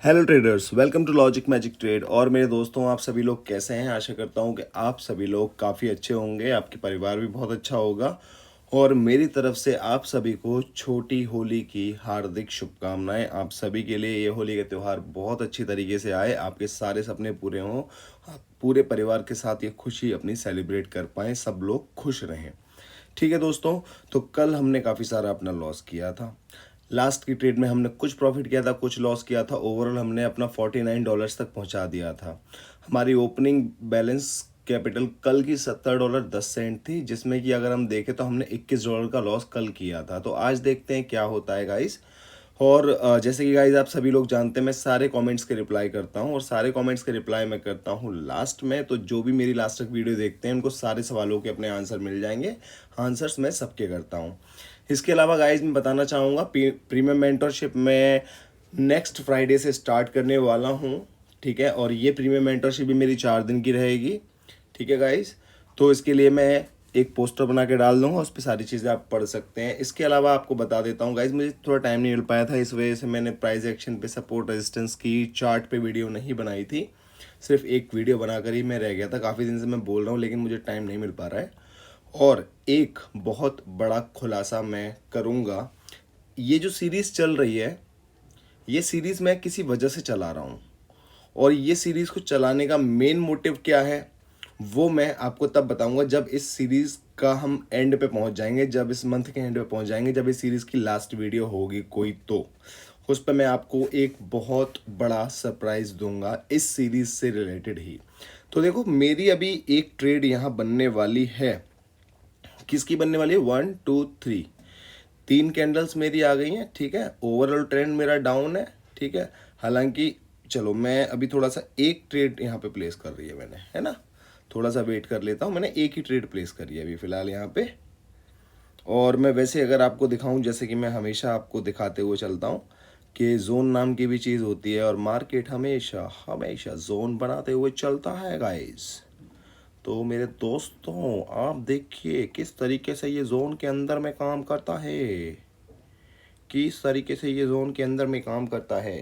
Hello traders, welcome to logic magic trade. और मेरे दोस्तों, आप सभी लोग कैसे हैं? आशा करता हूं कि आप सभी लोग काफ़ी अच्छे होंगे, आपके परिवार भी बहुत अच्छा होगा। और मेरी तरफ से आप सभी को छोटी होली की हार्दिक शुभकामनाएं। आप सभी के लिए ये होली का त्यौहार बहुत अच्छी तरीके से आए, आपके सारे सपने पूरे हों, आप पूरे परिवार के साथ ये खुशी अपनी सेलिब्रेट कर पाएँ, सब लोग खुश रहें। ठीक है दोस्तों, तो कल हमने काफ़ी सारा अपना लॉस किया था। लास्ट की ट्रेड में हमने कुछ प्रॉफिट किया था, कुछ लॉस किया था। ओवरऑल हमने अपना $49 तक पहुंचा दिया था। हमारी ओपनिंग बैलेंस कैपिटल कल की $70.10 थी, जिसमें कि अगर हम देखें तो हमने $21 का लॉस कल किया था। तो आज देखते हैं क्या होता है गाइस। और जैसे कि गाइज आप सभी लोग जानते हैं, मैं सारे कमेंट्स के रिप्लाई करता हूं, और सारे कमेंट्स के रिप्लाई मैं करता हूं लास्ट में। तो जो भी मेरी लास्ट तक वीडियो देखते हैं उनको सारे सवालों के अपने आंसर मिल जाएंगे। आंसर्स मैं सबके करता हूं। इसके अलावा गाइज मैं बताना चाहूँगा, प्रीमियम मेंटरशिप में नेक्स्ट फ्राइडे से स्टार्ट करने वाला हूँ। ठीक है, और ये प्रीमियम मेंटरशिप भी मेरी 4 दिन की रहेगी। ठीक है गाइज, तो इसके लिए मैं एक पोस्टर बना के डाल दूंगा, उस पर सारी चीज़ें आप पढ़ सकते हैं। इसके अलावा आपको बता देता हूँ गाइज, मुझे थोड़ा टाइम नहीं मिल पाया था, इस वजह से मैंने प्राइस एक्शन पे, सपोर्ट रेजिस्टेंस की चार्ट पे वीडियो नहीं बनाई थी। सिर्फ एक वीडियो बनाकर ही मैं रह गया था। काफ़ी दिन से मैं बोल रहा हूँ लेकिन मुझे टाइम नहीं मिल पा रहा है। और एक बहुत बड़ा खुलासा मैं करूँगा। ये जो सीरीज़ चल रही है, ये सीरीज़ मैं किसी वजह से चला रहा हूँ, और ये सीरीज़ को चलाने का मेन मोटिव क्या है वो मैं आपको तब बताऊंगा जब इस सीरीज़ का हम एंड पे पहुंच जाएंगे, जब इस मंथ के एंड पे पहुंच जाएंगे, जब इस सीरीज़ की लास्ट वीडियो होगी कोई, तो उस पर मैं आपको एक बहुत बड़ा सरप्राइज़ दूंगा इस सीरीज़ से रिलेटेड ही। तो देखो, मेरी अभी एक ट्रेड यहाँ बनने वाली है। किसकी बनने वाली है? 1 2 3, 3 कैंडल्स मेरी आ गई हैं। ठीक है, ओवरऑल ट्रेंड मेरा डाउन है। ठीक है, हालांकि चलो मैं अभी थोड़ा सा एक ट्रेड यहाँ पे प्लेस कर रही है मैंने, है ना। थोड़ा सा वेट कर लेता हूँ, मैंने एक ही ट्रेड प्लेस करी है अभी फ़िलहाल यहाँ पे। और मैं वैसे अगर आपको दिखाऊं, जैसे कि मैं हमेशा आपको दिखाते हुए चलता हूँ कि जोन नाम की भी चीज़ होती है, और मार्केट हमेशा हमेशा जोन बनाते हुए चलता है गाइस। तो मेरे दोस्तों, आप देखिए किस तरीके से ये जोन के अंदर में काम करता है, किस तरीके से ये जोन के अंदर में काम करता है।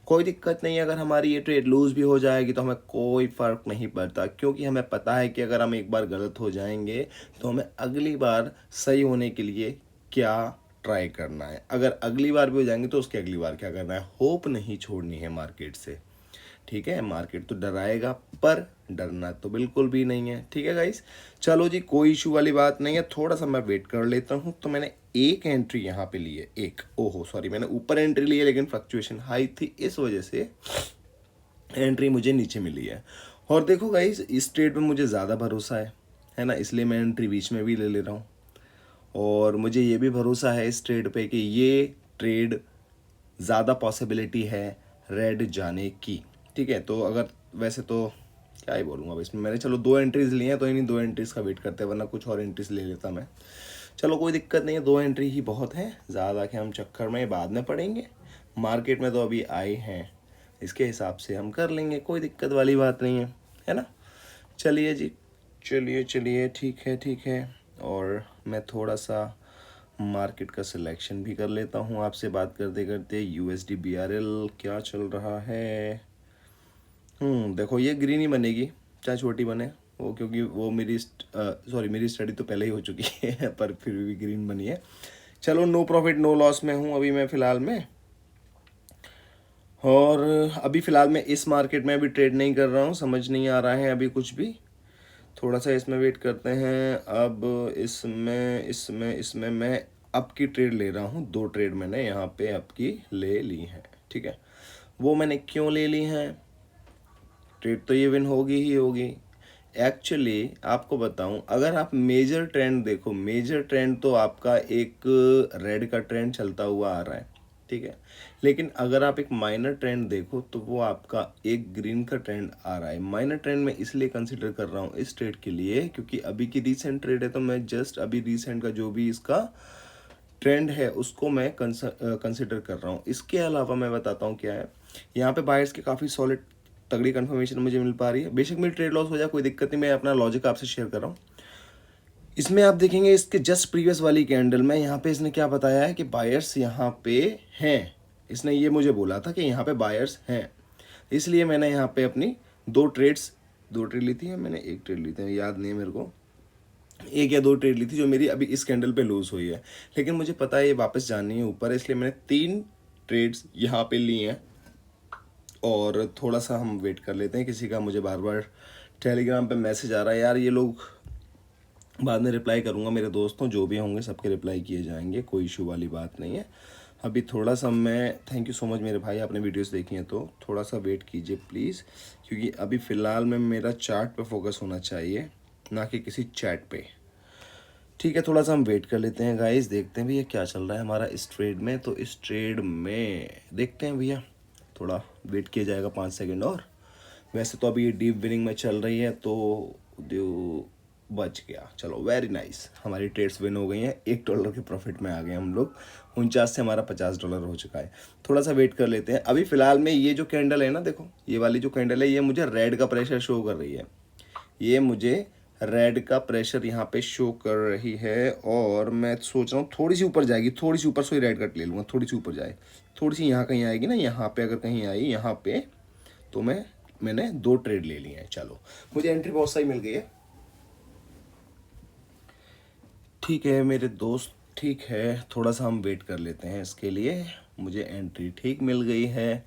कोई दिक्कत नहीं, अगर हमारी ये ट्रेड लूज भी हो जाएगी तो हमें कोई फ़र्क नहीं पड़ता, क्योंकि हमें पता है कि अगर हम एक बार गलत हो जाएंगे तो हमें अगली बार सही होने के लिए क्या ट्राई करना है। अगर अगली बार भी हो जाएंगे तो उसके अगली बार क्या करना है। होप नहीं छोड़नी है मार्केट से। ठीक है, मार्केट तो डराएगा, पर डरना तो बिल्कुल भी नहीं है। ठीक है गाइस, चलो जी, कोई इशू वाली बात नहीं है। थोड़ा सा मैं वेट कर लेता हूँ। तो मैंने एक एंट्री यहाँ पे ली है, एक, ओहो सॉरी, मैंने ऊपर एंट्री ली है लेकिन फ्लक्चुएशन हाई थी, इस वजह से एंट्री मुझे नीचे मिली है। और देखो गाइस, इस ट्रेड में मुझे ज़्यादा भरोसा है ना, इसलिए मैं एंट्री बीच में भी ले ले रहा हूँ। और मुझे ये भी भरोसा है इस ट्रेड पे कि ये ट्रेड ज़्यादा पॉसिबिलिटी है रेड जाने की। ठीक है, तो अगर वैसे तो क्या ही बोलूँगा अब इसमें, मैंने चलो 2 एंट्रीज ली हैं तो इन्हीं 2 एंट्रीज का वेट करते हैं, वरना कुछ और एंट्रीज ले लेता मैं। चलो कोई दिक्कत नहीं है, 2 एंट्री ही बहुत है, ज़्यादा के हम चक्कर में बाद में पड़ेंगे। मार्केट में तो अभी आए हैं, इसके हिसाब से हम कर लेंगे, कोई दिक्कत वाली बात नहीं है ना। चलिए जी, चलिए चलिए, ठीक है ठीक है। और मैं थोड़ा सा मार्केट का सिलेक्शन भी कर लेता हूँ आपसे बात करते करते। यूएसडी BRL क्या चल रहा है? देखो, ये ग्रीन ही बनेगी चाहे छोटी बने वो, क्योंकि वो मेरी स्टडी तो पहले ही हो चुकी है पर फिर भी ग्रीन बनी है। चलो, नो प्रॉफिट नो लॉस में हूँ अभी मैं फ़िलहाल में। और अभी फ़िलहाल मैं इस मार्केट में अभी ट्रेड नहीं कर रहा हूँ, समझ नहीं आ रहा है अभी कुछ भी। थोड़ा सा इसमें वेट करते हैं। अब इसमें इसमें इसमें मैं अप की ट्रेड ले रहा हूँ। 2 ट्रेड मैंने यहाँ पे अप की ले ली हैं। ठीक है, वो मैंने क्यों ले ली हैं? ट्रेड तो ये विन होगी ही होगी। एक्चुअली आपको बताऊं, अगर आप मेजर ट्रेंड देखो, मेजर ट्रेंड तो आपका एक रेड का ट्रेंड चलता हुआ आ रहा है। ठीक है, लेकिन अगर आप एक माइनर ट्रेंड देखो तो वो आपका एक ग्रीन का ट्रेंड आ रहा है। माइनर ट्रेंड में इसलिए कंसिडर कर रहा हूँ इस ट्रेड के लिए, क्योंकि अभी की रीसेंट ट्रेड है, तो मैं जस्ट अभी रीसेंट का जो भी इसका ट्रेंड है उसको मैं कंसिडर कर रहा हूँ। इसके अलावा मैं बताता हूँ क्या है, यहाँ पे बायर्स की काफ़ी सॉलिड तगड़ी कंफर्मेशन मुझे मिल पा रही है। बेशक मेरी ट्रेड लॉस हो जाए, कोई दिक्कत नहीं, मैं अपना लॉजिक आपसे शेयर कर रहा हूँ। इसमें आप देखेंगे इसके जस्ट प्रीवियस वाली कैंडल में यहाँ पे इसने क्या बताया है कि बायर्स यहाँ पे हैं। इसने ये मुझे बोला था कि यहाँ पे बायर्स हैं, इसलिए मैंने यहाँ पे अपनी दो ट्रेड ली थी, या मैंने एक ट्रेड ली थी याद नहीं है मेरे को, एक या दो ट्रेड ली थी जो मेरी अभी इस कैंडल पे लूज हुई है, लेकिन मुझे पता है ये वापस जानी है ऊपर, इसलिए मैंने 3 ट्रेड्स यहाँ पे लिए हैं। और थोड़ा सा हम वेट कर लेते हैं, किसी का मुझे बार बार टेलीग्राम पे मैसेज आ रहा है यार, ये लोग बाद में रिप्लाई करूँगा, मेरे दोस्तों जो भी होंगे सबके रिप्लाई किए जाएंगे, कोई इशू वाली बात नहीं है। अभी थोड़ा सा मैं, थैंक यू सो मच मेरे भाई, आपने वीडियोस देखी हैं तो थोड़ा सा वेट कीजिए प्लीज़, क्योंकि अभी फ़िलहाल में मेरा चार्ट पे फोकस होना चाहिए, ना कि किसी चैट पे। ठीक है, थोड़ा सा हम वेट कर लेते हैं गाइस, देखते हैं भैया क्या चल रहा है हमारा इस ट्रेड में। तो इस ट्रेड में देखते हैं भैया, थोड़ा वेट किया जाएगा 5 सेकंड और। वैसे तो अभी ये डीप विनिंग में चल रही है, तो दो बच गया, चलो वेरी नाइस, हमारी ट्रेड्स विन हो गई हैं, $1 के प्रॉफिट में आ गए हम लोग। 49 से हमारा $50 हो चुका है। थोड़ा सा वेट कर लेते हैं। अभी फ़िलहाल में ये जो कैंडल है ना, देखो ये वाली जो कैंडल है, ये मुझे रेड का प्रेशर शो कर रही है, ये मुझे रेड का प्रेशर यहाँ पे शो कर रही है। और मैं सोच रहा हूँ थोड़ी सी ऊपर जाएगी, थोड़ी सी ऊपर से रेड कट ले लूँगा, थोड़ी सी ऊपर जाए, थोड़ी सी यहाँ कहीं आएगी ना, यहाँ पे अगर कहीं आई यहाँ पे, तो मैंने 2 ट्रेड ले लिए हैं। चलो मुझे एंट्री बहुत सही मिल गई है। ठीक है मेरे दोस्त, ठीक है, थोड़ा सा हम वेट कर लेते हैं इसके लिए। मुझे एंट्री ठीक मिल गई है।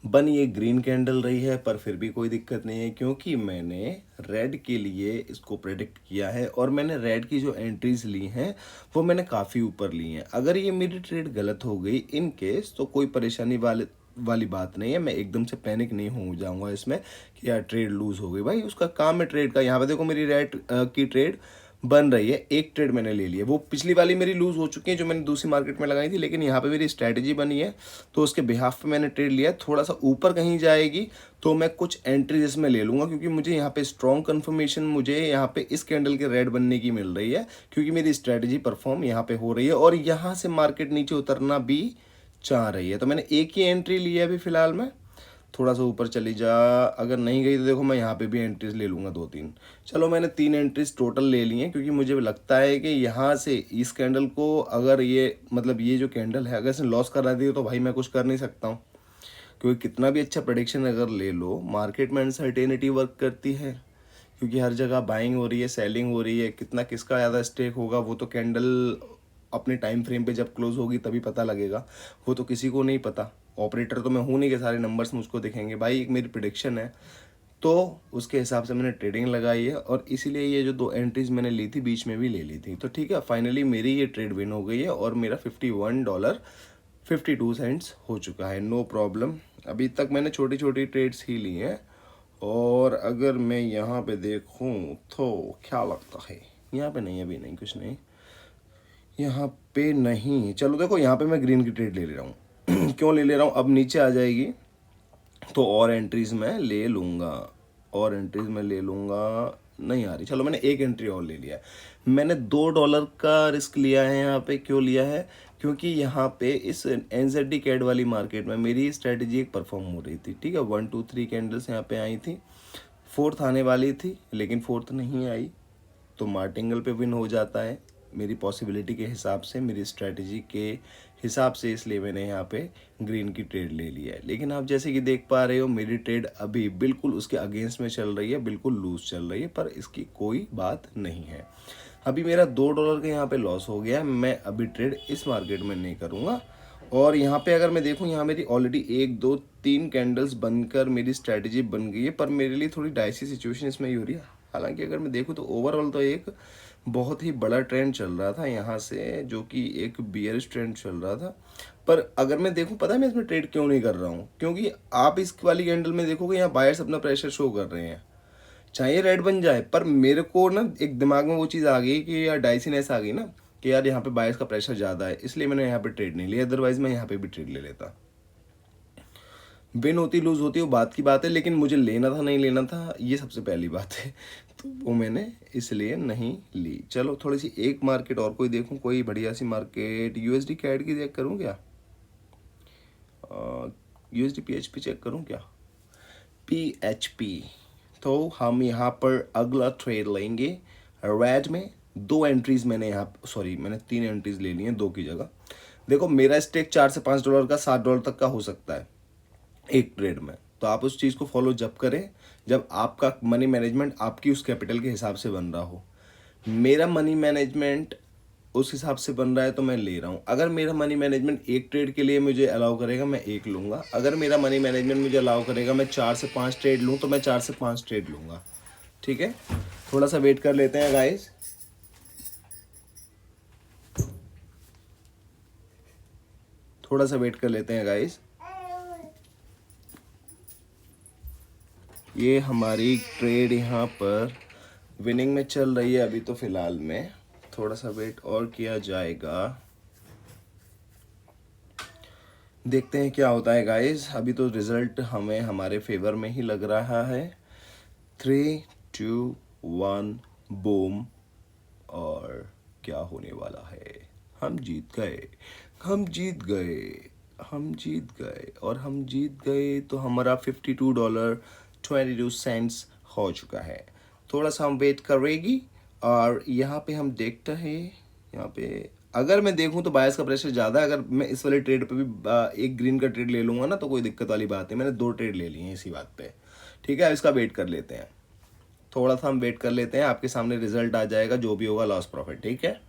बन ये ग्रीन कैंडल रही है, पर फिर भी कोई दिक्कत नहीं है, क्योंकि मैंने रेड के लिए इसको प्रेडिक्ट किया है, और मैंने रेड की जो एंट्रीज ली हैं वो मैंने काफ़ी ऊपर ली हैं। अगर ये मेरी ट्रेड गलत हो गई इन केस, तो कोई परेशानी वाली बात नहीं है, मैं एकदम से पैनिक नहीं हो जाऊंगा इसमें कि यार ट्रेड लूज हो गई। भाई उसका काम है ट्रेड का। यहाँ पे देखो मेरी रेड की ट्रेड बन रही है, एक ट्रेड मैंने ले ली है, वो पिछली वाली मेरी लूज हो चुकी है जो मैंने दूसरी मार्केट में लगाई थी, लेकिन यहाँ पे मेरी स्ट्रैटेजी बनी है, तो उसके बिहाफ पे मैंने ट्रेड लिया है। थोड़ा सा ऊपर कहीं जाएगी तो मैं कुछ एंट्रीज इसमें ले लूँगा, क्योंकि मुझे यहाँ पे स्ट्रॉन्ग कन्फर्मेशन मुझे यहाँ पे इस कैंडल के रेड बनने की मिल रही है, क्योंकि मेरी स्ट्रैटेजी परफॉर्म यहाँ पे हो रही है, और यहाँ से मार्केट नीचे उतरना भी चाह रही है। तो मैंने एक ही एंट्री ली है अभी फ़िलहाल में, थोड़ा सा ऊपर चली जा, अगर नहीं गई तो देखो मैं यहाँ पे भी एंट्रीज ले लूँगा 2-3। चलो मैंने 3 एंट्रीज टोटल ले ली हैं, क्योंकि मुझे लगता है कि यहाँ से इस कैंडल को, अगर ये मतलब ये जो कैंडल है अगर इसने लॉस करा दी तो भाई मैं कुछ कर नहीं सकता हूँ, क्योंकि कितना भी अच्छा प्रेडिक्शन अगर ले लो, मार्केट में अनसर्टेनिटी वर्क करती है, क्योंकि हर जगह बाइंग हो रही है, सेलिंग हो रही है, कितना किसका ज़्यादा स्टेक होगा वो तो कैंडल अपने टाइम फ्रेम पे जब क्लोज होगी तभी पता लगेगा, वो तो किसी को नहीं पता। ऑपरेटर तो मैं हूँ नहीं कि सारे नंबर्स मुझको दिखेंगे, भाई एक मेरी प्रिडिक्शन है, तो उसके हिसाब से मैंने ट्रेडिंग लगाई है, और इसीलिए ये जो 2 एंट्रीज मैंने ली थी बीच में भी ले ली थी। तो ठीक है, फाइनली मेरी ये ट्रेड विन हो गई है, और मेरा $51.52 हो चुका है, नो प्रॉब्लम। अभी तक मैंने छोटी छोटी ट्रेड्स ही ली हैं, और अगर मैं यहाँ पे देखूँ तो क्या लगता है, यहाँ पे नहीं, अभी नहीं, कुछ नहीं यहाँ पे नहीं। चलो देखो यहाँ पे मैं ग्रीन की ट्रेड ले रहा हूँ क्यों ले रहा हूँ, अब नीचे आ जाएगी तो और एंट्रीज मैं ले लूँगा, और एंट्रीज मैं ले लूँगा, नहीं आ रही, चलो मैंने एक एंट्री और ले लिया है। मैंने $2 का रिस्क लिया है यहाँ पे, क्यों लिया है, क्योंकि यहाँ पे इस NZD कैड वाली मार्केट में मेरी स्ट्रेटजी एक परफॉर्म हो रही थी। ठीक है, 1 2 3 कैंडल्स यहाँ पे आई थी, 4th आने वाली थी, लेकिन 4th नहीं आई, तो मार्टिंगल पे विन हो जाता है मेरी पॉसिबिलिटी के हिसाब से, मेरी स्ट्रेटजी के हिसाब से, इसलिए मैंने यहाँ पे ग्रीन की ट्रेड ले ली है। लेकिन आप जैसे कि देख पा रहे हो मेरी ट्रेड अभी बिल्कुल उसके अगेंस्ट में चल रही है, बिल्कुल लूज चल रही है, पर इसकी कोई बात नहीं है। अभी मेरा $2 का यहाँ पे लॉस हो गया है, मैं अभी ट्रेड इस मार्केट में नहीं करूँगा। और यहाँ पे अगर मैं देखूँ, यहाँ मेरी ऑलरेडी 1 2 3 कैंडल्स बनकर मेरी स्ट्रैटेजी बन गई है, पर मेरे लिए थोड़ी डाइसी सिचुएशन इसमें ही हो रही है। हालांकि अगर मैं देखूँ तो ओवरऑल तो एक बहुत ही बड़ा ट्रेंड चल रहा था यहाँ से, जो कि एक बियरिश ट्रेंड चल रहा था। पर अगर मैं देखूँ, पता है मैं इसमें ट्रेड क्यों नहीं कर रहा हूँ, क्योंकि आप इस वाली कैंडल में देखोगे यहाँ बायर्स अपना प्रेशर शो कर रहे हैं, चाहे रेड बन जाए, पर मेरे को ना एक दिमाग में वो चीज़ आ गई कि यार डाइसीनेस आ गई ना, कि यार यहाँ पे बायर्स का प्रेशर ज़्यादा है, इसलिए मैंने यहाँ पे ट्रेड नहीं लिया, अदरवाइज मैं यहाँ पे भी ट्रेड ले लेता। विन होती लूज होती वो बात की बात है, लेकिन मुझे लेना था नहीं लेना था, ये सबसे पहली बात है, तो वो मैंने इसलिए नहीं ली। चलो थोड़ी सी एक मार्केट और कोई देखूं, कोई बढ़िया सी मार्केट, USD कैड की चेक करूं क्या, USD PHP चेक करूं क्या, PHP। तो हम यहाँ पर अगला ट्रेड लेंगे रेड में। 2 एंट्रीज मैंने यहाँ, सॉरी मैंने 3 एंट्रीज ले ली हैं 2 की जगह। देखो मेरा स्टेक $4 से $5 का $7 तक का हो सकता है एक ट्रेड में। तो आप उस चीज़ को फॉलो जब करें जब आपका मनी मैनेजमेंट आपकी उस कैपिटल के हिसाब से बन रहा हो। मेरा मनी मैनेजमेंट उस हिसाब से बन रहा है तो मैं ले रहा हूँ। अगर मेरा मनी मैनेजमेंट एक ट्रेड के लिए मुझे अलाउ करेगा मैं एक लूँगा, अगर मेरा मनी मैनेजमेंट मुझे अलाउ करेगा मैं 4 से 5 ट्रेड लूँ तो मैं 4 से 5 ट्रेड लूँगा। ठीक है, थोड़ा सा वेट कर लेते हैं गाइस। थोड़ा सा वेट कर लेते हैं गाइस। ये हमारी ट्रेड यहाँ पर विनिंग में चल रही है अभी तो फिलहाल में, थोड़ा सा वेट और किया जाएगा, देखते हैं क्या होता है गाइस। अभी तो रिजल्ट हमें हमारे फेवर में ही लग रहा है। 3, 2, 1 बूम। और क्या होने वाला है, हम जीत गए, हम जीत गए, हम जीत गए और हम जीत गए। तो हमारा $52.22 हो चुका है। थोड़ा सा हम वेट करेगी और यहाँ पे हम देखते हैं। यहाँ पे अगर मैं देखूँ तो बायस का प्रेशर ज़्यादा है। अगर मैं इस वाले ट्रेड पे भी एक ग्रीन का ट्रेड ले लूँगा ना तो कोई दिक्कत वाली बात नहीं। मैंने 2 ट्रेड ले लिए हैं इसी बात पे। ठीक है, इसका वेट कर लेते हैं, थोड़ा सा हम वेट कर लेते हैं। आपके सामने रिजल्ट आ जाएगा जो भी होगा लॉस प्रॉफिट। ठीक है,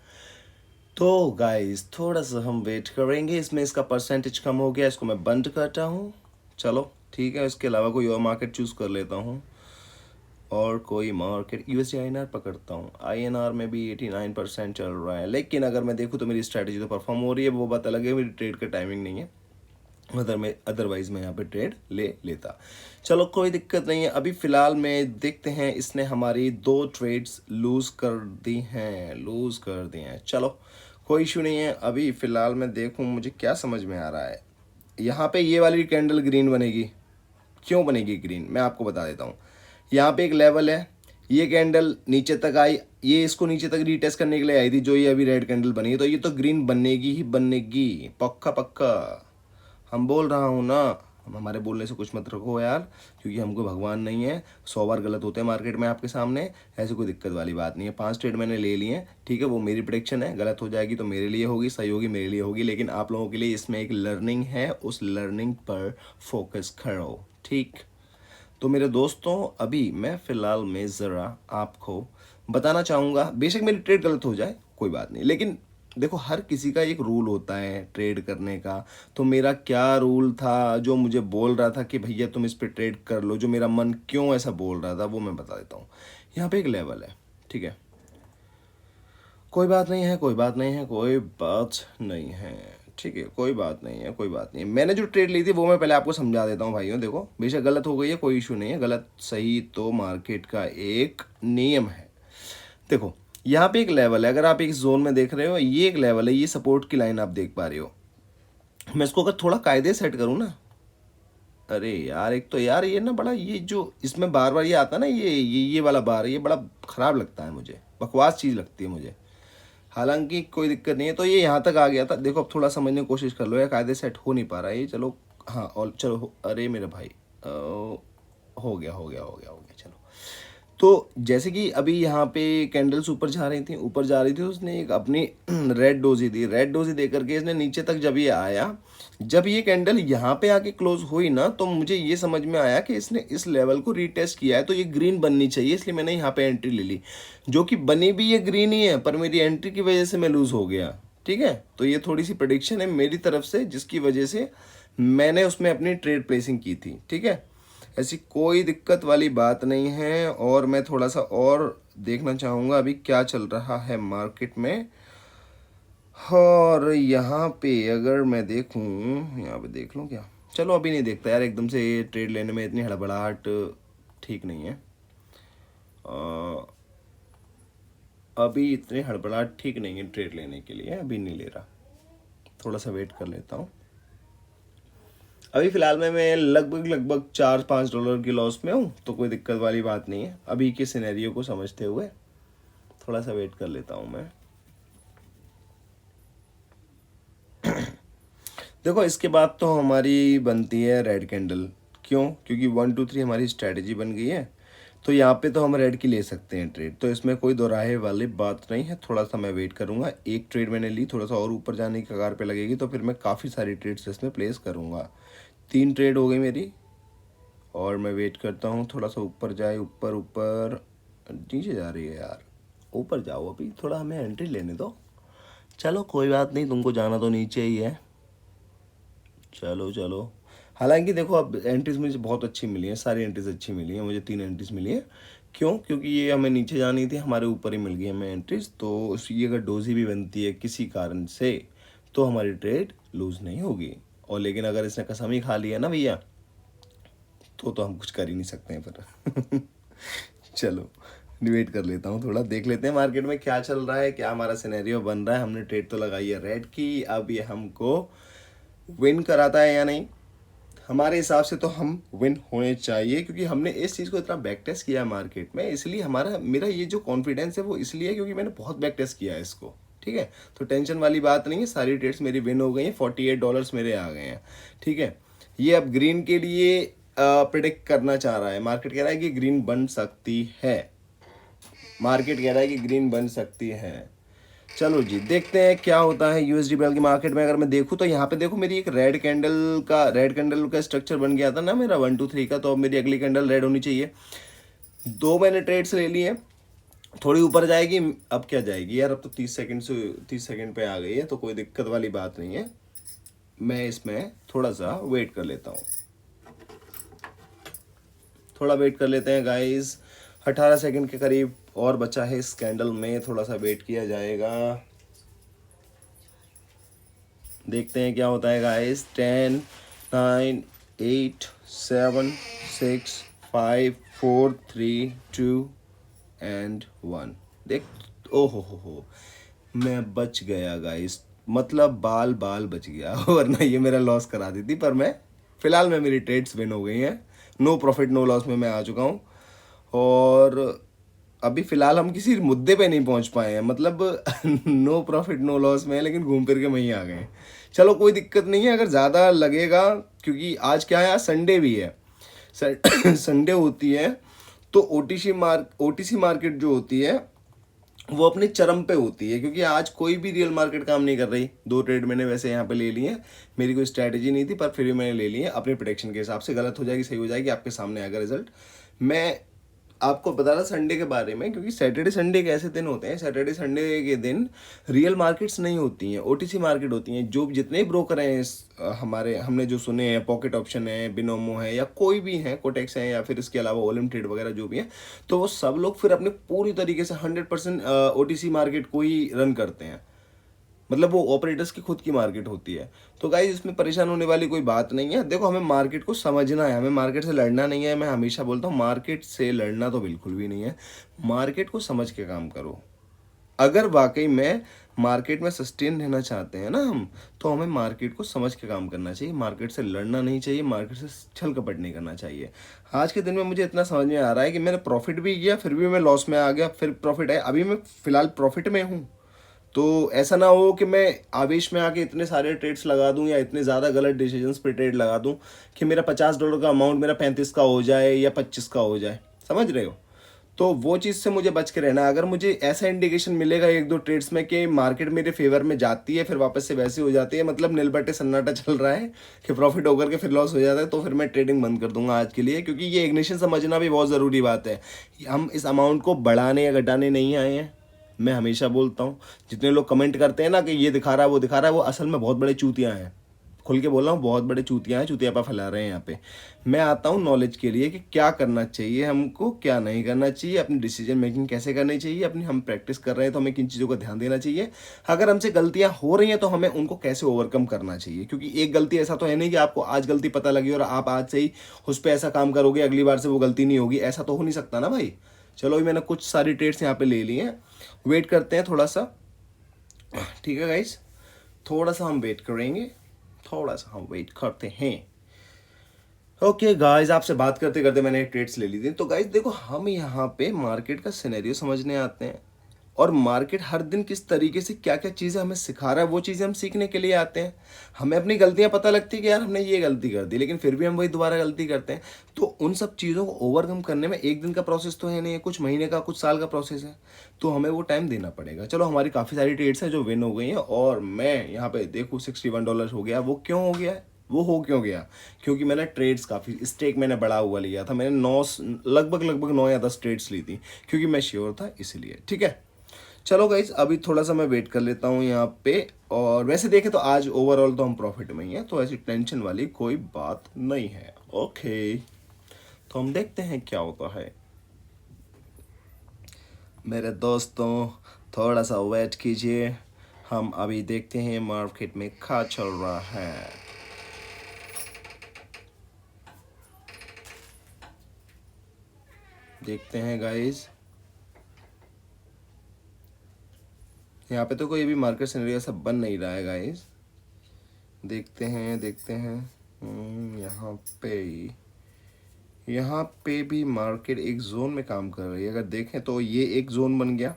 तो गाइस थोड़ा सा हम वेट करेंगे। इसमें इसका परसेंटेज कम हो गया, इसको मैं बंद करता हूँ। चलो ठीक है, इसके अलावा कोई और मार्केट चूज़ कर लेता हूँ और कोई मार्केट यूएसडी आईएनआर पकड़ता हूँ। आईएनआर में भी 89% चल रहा है, लेकिन अगर मैं देखूँ तो मेरी स्ट्रैटेजी तो परफॉर्म हो रही है, वो बात अलग है, मेरी ट्रेड का टाइमिंग नहीं है। अदरवाइज मैं यहाँ पे ट्रेड ले लेता। चलो कोई दिक्कत नहीं है। अभी फ़िलहाल में देखते हैं, इसने हमारी 2 ट्रेड्स लूज़ कर दी हैं, चलो कोई इशू नहीं है। अभी फ़िलहाल मैं देखूँ मुझे क्या समझ में आ रहा है, यहाँ पे ये वाली कैंडल ग्रीन बनेगी। क्यों बनेगी ग्रीन, मैं आपको बता देता हूँ। यहाँ पे एक लेवल है, ये कैंडल नीचे तक आई, ये इसको नीचे तक रीटेस्ट करने के लिए आई थी, जो ये अभी रेड कैंडल बनी है, तो ये तो ग्रीन बनेगी ही बनेगी, पक्का पक्का। हम बोल रहा हूँ ना, हम हमारे बोलने से कुछ मत रखो यार, क्योंकि हमको भगवान नहीं है। 100 बार गलत होते हैं मार्केट में आपके सामने, ऐसे कोई दिक्कत वाली बात नहीं है। 5 ट्रेड मैंने ले लिए हैं, ठीक है, वो मेरी प्रेडिक्शन है, गलत हो जाएगी तो मेरे लिए होगी, सही होगी मेरे लिए होगी, लेकिन आप लोगों के लिए इसमें एक लर्निंग है, उस लर्निंग पर फोकस करो। ठीक, तो मेरे दोस्तों अभी मैं फ़िलहाल में ज़रा आपको बताना चाहूँगा, बेशक मेरी ट्रेड गलत हो जाए कोई बात नहीं, लेकिन देखो हर किसी का एक रूल होता है ट्रेड करने का। तो मेरा क्या रूल था जो मुझे बोल रहा था कि भैया तुम इस पे ट्रेड कर लो, जो मेरा मन क्यों ऐसा बोल रहा था वो मैं बता देता हूँ। यहाँ पे एक लेवल है, ठीक है, कोई बात नहीं है, कोई बात नहीं है, कोई बात नहीं है, ठीक है, कोई बात नहीं है, कोई बात नहीं है। मैंने जो ट्रेड ली थी वो मैं पहले आपको समझा देता हूँ भाइयों। देखो बेशक गलत हो गई है, कोई इशू नहीं है, गलत सही तो मार्केट का एक नियम है। देखो यहाँ पे एक लेवल है, अगर आप एक जोन में देख रहे हो, ये एक लेवल है, ये सपोर्ट की लाइन आप देख पा रहे हो। मैं इसको अगर थोड़ा कायदे सेट करूँ ना, अरे यार एक तो यार ये ना बड़ा, ये जो इसमें बार बार ये आता है ना, ये वाला बार, ये बड़ा ख़राब लगता है मुझे, बकवास चीज़ लगती है मुझे। हालांकि कोई दिक्कत नहीं है। तो ये यहाँ तक आ गया था, देखो अब थोड़ा समझने की कोशिश कर लो, या कायदे सेट हो नहीं पा रहा है ये, चलो हाँ, और चलो अरे मेरे भाई हो गया हो गया हो गया हो गया, चलो। तो जैसे कि अभी यहाँ पे कैंडल्स ऊपर जा रही थी, ऊपर जा रही थी, उसने एक अपनी रेड डोजी दी, रेड डोजी दे करके इसने नीचे तक जब ये आया, जब ये कैंडल यहाँ पे आके क्लोज हुई ना, तो मुझे ये समझ में आया कि इसने इस लेवल को रीटेस्ट किया है, तो ये ग्रीन बननी चाहिए, इसलिए मैंने यहाँ पे एंट्री ले ली, जो कि बनी भी ये ग्रीन ही है, पर मेरी एंट्री की वजह से मैं लूज हो गया। ठीक है, तो ये थोड़ी सी प्रेडिक्शन है मेरी तरफ से, जिसकी वजह से मैंने उसमें अपनी ट्रेड प्लेसिंग की थी। ठीक है, ऐसी कोई दिक्कत वाली बात नहीं है। और मैं थोड़ा सा और देखना चाहूँगा अभी क्या चल रहा है मार्केट में। और यहाँ पे अगर मैं देखूँ, यहाँ पे देख लूँ क्या, चलो अभी नहीं देखता यार, एकदम से ये ट्रेड लेने में इतनी हड़बड़ाहट ठीक नहीं है। अभी इतनी हड़बड़ाहट ठीक नहीं है ट्रेड लेने के लिए, अभी नहीं ले रहा, थोड़ा सा वेट कर लेता हूँ। अभी फ़िलहाल में मैं लगभग $4-5 की लॉस में हूँ, तो कोई दिक्कत वाली बात नहीं है अभी के सिनेरियो को समझते हुए। थोड़ा सा वेट कर लेता हूँ मैं। देखो इसके बाद तो हमारी बनती है रेड कैंडल, क्यों, क्योंकि 1 2 3 हमारी स्ट्रैटेजी बन गई है। तो यहाँ पे तो हम रेड की ले सकते हैं ट्रेड, तो इसमें कोई दोराहे वाली बात नहीं है। थोड़ा सा मैं वेट करूँगा, एक ट्रेड मैंने ली, थोड़ा सा और ऊपर जाने की कगार पे लगेगी तो फिर मैं काफ़ी सारी ट्रेड्स इसमें प्लेस करूँगा। 3 ट्रेड हो गई मेरी, और मैं वेट करता हूँ थोड़ा सा ऊपर जाए। ऊपर ऊपर नीचे जा रही है यार, ऊपर जाओ, अभी थोड़ा हमें एंट्री लेने दो। चलो कोई बात नहीं, तुमको जाना तो नीचे ही है, चलो चलो। हालांकि देखो अब एंट्रीज मुझे बहुत अच्छी मिली हैं, सारी एंट्रीज अच्छी मिली हैं मुझे, 3 एंट्रीज मिली हैं। क्यों? क्योंकि ये हमें नीचे जानी थी, हमारे ऊपर ही मिल गई हमें एंट्रीज। तो ये अगर डोजी भी बनती है किसी कारण से तो हमारी ट्रेड लूज़ नहीं होगी। और लेकिन अगर इसने कसम ही खा लिया ना भैया, तो हम कुछ कर ही नहीं सकते हैं फिर। चलो वेट कर लेता हूँ, थोड़ा देख लेते हैं मार्केट में क्या चल रहा है, क्या हमारा सिनेरियो बन रहा है। हमने ट्रेड तो लगाई है रेड की, अब ये हमको विन कराता है या नहीं। हमारे हिसाब से तो हम विन होने चाहिए, क्योंकि हमने इस चीज़ को इतना बैक टेस्ट किया है मार्केट में, इसलिए मेरा ये जो कॉन्फिडेंस है वो इसलिए है क्योंकि मैंने बहुत बैक टेस्ट किया है इसको। ठीक है, तो टेंशन वाली बात नहीं है, सारी ट्रेड्स मेरी विन हो गई हैं, $48 मेरे आ गए हैं। ठीक है, ये अब ग्रीन के लिए प्रिडिक्ट करना चाह रहा है, मार्केट कह रहा है कि ग्रीन बन सकती है, मार्केट कह रहा है कि ग्रीन बन सकती है। चलो जी देखते हैं क्या होता है यूएसडी बेल की मार्केट में। अगर मैं देखूँ तो यहाँ पे देखो मेरी एक रेड कैंडल का स्ट्रक्चर बन गया था ना मेरा 1 2 3 का, तो अब मेरी अगली कैंडल रेड होनी चाहिए। 2 मैंने ट्रेड्स ले लिए हैं, थोड़ी ऊपर जाएगी, अब क्या जाएगी यार, अब तो 30 सेकंड पे आ गई है, तो कोई दिक्कत वाली बात नहीं है। मैं इसमें थोड़ा सा वेट कर लेता हूँ, थोड़ा वेट कर लेते हैं गाइज। 18 सेकंड के करीब और बचा है इस कैंडल में, थोड़ा सा वेट किया जाएगा, देखते हैं क्या होता है गाइस। 10 9 8 7 6 5 4 3 2 एंड 1। देख, ओ हो, मैं बच गया गाइस, मतलब बाल बच गया। वरना ये मेरा लॉस करा दी थी, पर मैं फिलहाल मेरी ट्रेड्स विन हो गई हैं, नो प्रॉफिट नो लॉस में मैं आ चुका हूँ। और अभी फिलहाल हम किसी मुद्दे पे नहीं पहुंच पाए हैं, मतलब नो प्रॉफिट नो लॉस में है, लेकिन घूम फिर के वहीं आ गए हैं। चलो कोई दिक्कत नहीं है, अगर ज़्यादा लगेगा, क्योंकि आज क्या है, आज संडे भी है, संडे होती है, तो ओटीसी मार्केट जो होती है वो अपने चरम पे होती है, क्योंकि आज कोई भी रियल मार्केट काम नहीं कर रही। 2 ट्रेड मैंने वैसे यहाँ पे ले लिए हैं, मेरी कोई स्ट्रैटेजी नहीं थी, पर फिर भी मैंने ले लिए अपने प्रोटेक्शन के हिसाब से। गलत हो जाएगी सही हो जाएगी, आपके सामने आएगा रिजल्ट। मैं आपको बता रहा संडे के बारे में, क्योंकि सैटरडे संडे के ऐसे दिन होते हैं, सैटरडे संडे के दिन रियल मार्केट्स नहीं होती हैं, ओटीसी मार्केट होती हैं। जो जितने ब्रोकर हैं हमारे, हमने जो सुने हैं, पॉकेट ऑप्शन है, बिनोमो है, या कोई भी है, कोटेक्स है, या फिर इसके अलावा ओलम ट्रेड वगैरह जो भी है, तो वो सब लोग फिर अपने पूरी तरीके से 100% ओटीसी मार्केट को ही रन करते हैं, मतलब वो ऑपरेटर्स की खुद की मार्केट होती है। तो गाइस इसमें परेशान होने वाली कोई बात नहीं है। देखो हमें मार्केट को समझना है, हमें मार्केट से लड़ना नहीं है। मैं हमेशा बोलता हूँ मार्केट से लड़ना तो बिल्कुल भी नहीं है, मार्केट को समझ के काम करो। अगर वाकई में मार्केट में सस्टेन रहना चाहते हैं ना हम, तो हमें मार्केट को समझ के काम करना चाहिए, मार्केट से लड़ना नहीं चाहिए, मार्केट से छल कपट नहीं करना चाहिए। आज के दिन में मुझे इतना समझ में आ रहा है कि मैंने प्रॉफिट भी किया, फिर भी मैं लॉस में आ गया, फिर प्रॉफिट है, अभी मैं फिलहाल प्रॉफिट में हूँ। तो ऐसा ना हो कि मैं आवेश में आके इतने सारे ट्रेड्स लगा दूं, या इतने ज़्यादा गलत डिसीजंस पे ट्रेड लगा दूं कि मेरा $50 का अमाउंट मेरा 35 का हो जाए या 25 का हो जाए, समझ रहे हो। तो वो चीज़ से मुझे बच के रहना है। अगर मुझे ऐसा इंडिकेशन मिलेगा 1 2 ट्रेड्स में कि मार्केट मेरे फेवर में जाती है, फिर वापस से वैसी हो जाती है, मतलब नीलबट्टे सन्नाटा चल रहा है कि प्रॉफिट होकर के फिर लॉस हो जाता है, तो फिर मैं ट्रेडिंग बंद कर दूंगा आज के लिए। क्योंकि ये इग्निशन समझना भी बहुत ज़रूरी बात है, हम इस अमाउंट को बढ़ाने या घटाने नहीं आए हैं। मैं हमेशा बोलता हूँ, जितने लोग कमेंट करते हैं ना कि ये दिखा रहा है वो दिखा रहा है, वो असल में बहुत बड़े चूतियाँ हैं। खुल के बोल रहा हूँ, बहुत बड़े चूतियाँ हैं, चूतियापा फैला रहे हैं यहाँ पे। मैं आता हूँ नॉलेज के लिए कि क्या करना चाहिए हमको, क्या नहीं करना चाहिए, अपनी डिसीजन मेकिंग कैसे करनी चाहिए, अपनी हम प्रैक्टिस कर रहे हैं तो हमें किन चीज़ों का ध्यान देना चाहिए, अगर हमसे गलतियाँ हो रही हैं तो हमें उनको कैसे ओवरकम करना चाहिए। क्योंकि एक गलती ऐसा तो है नहीं कि आपको आज गलती पता लगी और आप आज से ही उस पर ऐसा काम करोगे अगली बार से वो गलती नहीं होगी, ऐसा तो हो नहीं सकता ना भाई। चलो अभी मैंने कुछ सारी ट्रेड्स यहाँ पे ले ली हैं, वेट करते हैं थोड़ा सा, ठीक है गाइस, थोड़ा सा हम वेट करेंगे, थोड़ा सा हम वेट करते हैं। ओके गाइस, आपसे बात करते करते मैंने ट्रेड्स ले ली थी। तो गाइस देखो, हम यहाँ पे मार्केट का सिनेरियो समझने आते हैं। और मार्केट हर दिन किस तरीके से क्या क्या चीज़ें हमें सिखा रहा है, वो चीज़ें हम सीखने के लिए आते हैं। हमें अपनी गलतियां पता लगती है कि यार हमने ये गलती कर दी, लेकिन फिर भी हम वही दोबारा गलती करते हैं। तो उन सब चीज़ों को ओवरकम करने में एक दिन का प्रोसेस तो है नहीं, कुछ महीने का, कुछ साल का प्रोसेस है। तो हमें वो टाइम देना पड़ेगा। चलो, हमारी काफ़ी सारी ट्रेड्स हैं जो विन हो गई हैं, और मैं यहाँ पे देखूँ $61 हो गया। वो क्यों हो गया है? वो हो क्यों गया? क्योंकि मैंने ट्रेड्स काफ़ी, स्टेक मैंने बड़ा हुआ लिया था। मैंने लगभग लगभग 9 या 10 ट्रेड्स ली थी, क्योंकि मैं श्योर था, इसलिए। ठीक है, चलो गाइस, अभी थोड़ा सा मैं वेट कर लेता हूँ यहाँ पे। और वैसे देखें तो आज ओवरऑल तो हम प्रॉफिट में ही हैं, तो ऐसी टेंशन वाली कोई बात नहीं है। ओके, तो हम देखते हैं क्या होता है। मेरे दोस्तों, थोड़ा सा वेट कीजिए, हम अभी देखते हैं मार्केट में क्या चल रहा है। देखते हैं गाइस, यहाँ पे तो कोई भी मार्केट सिनेरियो ऐसा बन नहीं रहा है गाइस। देखते हैं, देखते हैं। यहाँ पे भी मार्केट एक जोन में काम कर रही है। अगर देखें तो ये एक जोन बन गया,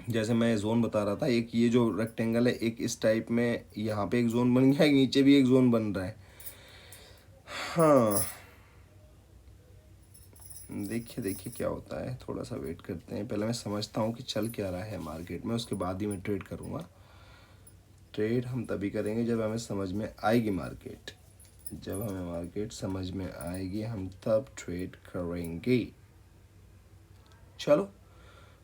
जैसे मैं जोन बता रहा था। एक ये जो रेक्टेंगल है, एक इस टाइप में यहाँ पे एक जोन बन गया, नीचे भी एक जोन बन रहा है। हाँ, देखिए देखिए क्या होता है। थोड़ा सा वेट करते हैं, पहले मैं समझता हूँ कि चल क्या रहा है मार्केट में, उसके बाद ही मैं ट्रेड करूँगा। ट्रेड हम तभी करेंगे जब हमें समझ में आएगी मार्केट। जब हमें मार्केट समझ में आएगी, हम तब ट्रेड करेंगे। चलो,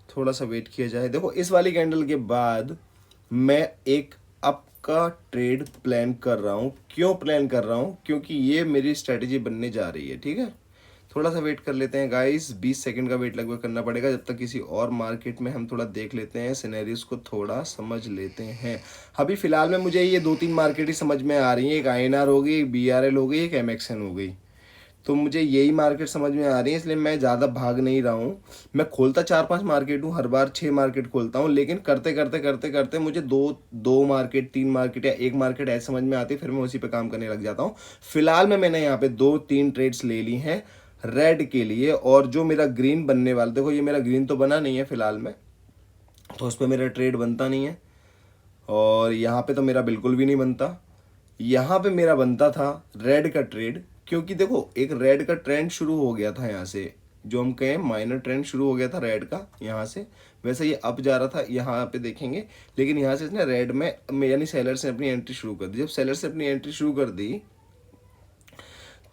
थोड़ा सा वेट किया जाए। देखो, इस वाली कैंडल के बाद मैं एक अप का ट्रेड प्लान कर रहा हूँ। क्यों प्लान कर रहा हूँ? क्योंकि ये मेरी स्ट्रेटजी बनने जा रही है। ठीक है, थोड़ा सा वेट कर लेते हैं गाइस। 20 सेकंड का वेट लगभग करना पड़ेगा, जब तक किसी और मार्केट में हम थोड़ा देख लेते हैं, सिनेरियोस को थोड़ा समझ लेते हैं। अभी फिलहाल में मुझे ये 2-3 मार्केट ही समझ में आ रही हैं। एक INR हो गई, एक BRL हो गई, एक MXN हो गई। तो मुझे यही मार्केट समझ में आ रही है, इसलिए मैं ज़्यादा भाग नहीं रहा हूँ। मैं खोलता 4-5 मार्केट हूँ, हर बार 6 मार्केट खोलता हूँ, लेकिन करते करते करते करते मुझे दो मार्केट, 3 मार्केट या एक मार्केट ऐसे समझ में आती है, फिर मैं उसी पे काम करने लग जाता हूँ। फिलहाल में मैंने यहाँ पे 2-3 ट्रेड्स ले ली हैं रेड के लिए, और जो मेरा ग्रीन बनने वाला, देखो ये मेरा ग्रीन तो बना नहीं है फिलहाल में, तो उस पर मेरा ट्रेड बनता नहीं है। और यहाँ पे तो मेरा बिल्कुल भी नहीं बनता। यहाँ पे मेरा बनता था रेड का ट्रेड, क्योंकि देखो एक रेड का ट्रेंड शुरू हो गया था यहाँ से, जो हम कहें माइनर ट्रेंड शुरू हो गया था रेड का यहाँ से। वैसे ये अप जा रहा था, यहाँ पे देखेंगे, लेकिन यहाँ से इसने रेड में यानी सेलर से अपनी एंट्री शुरू कर दी। जब सेलर से अपनी एंट्री शुरू कर दी,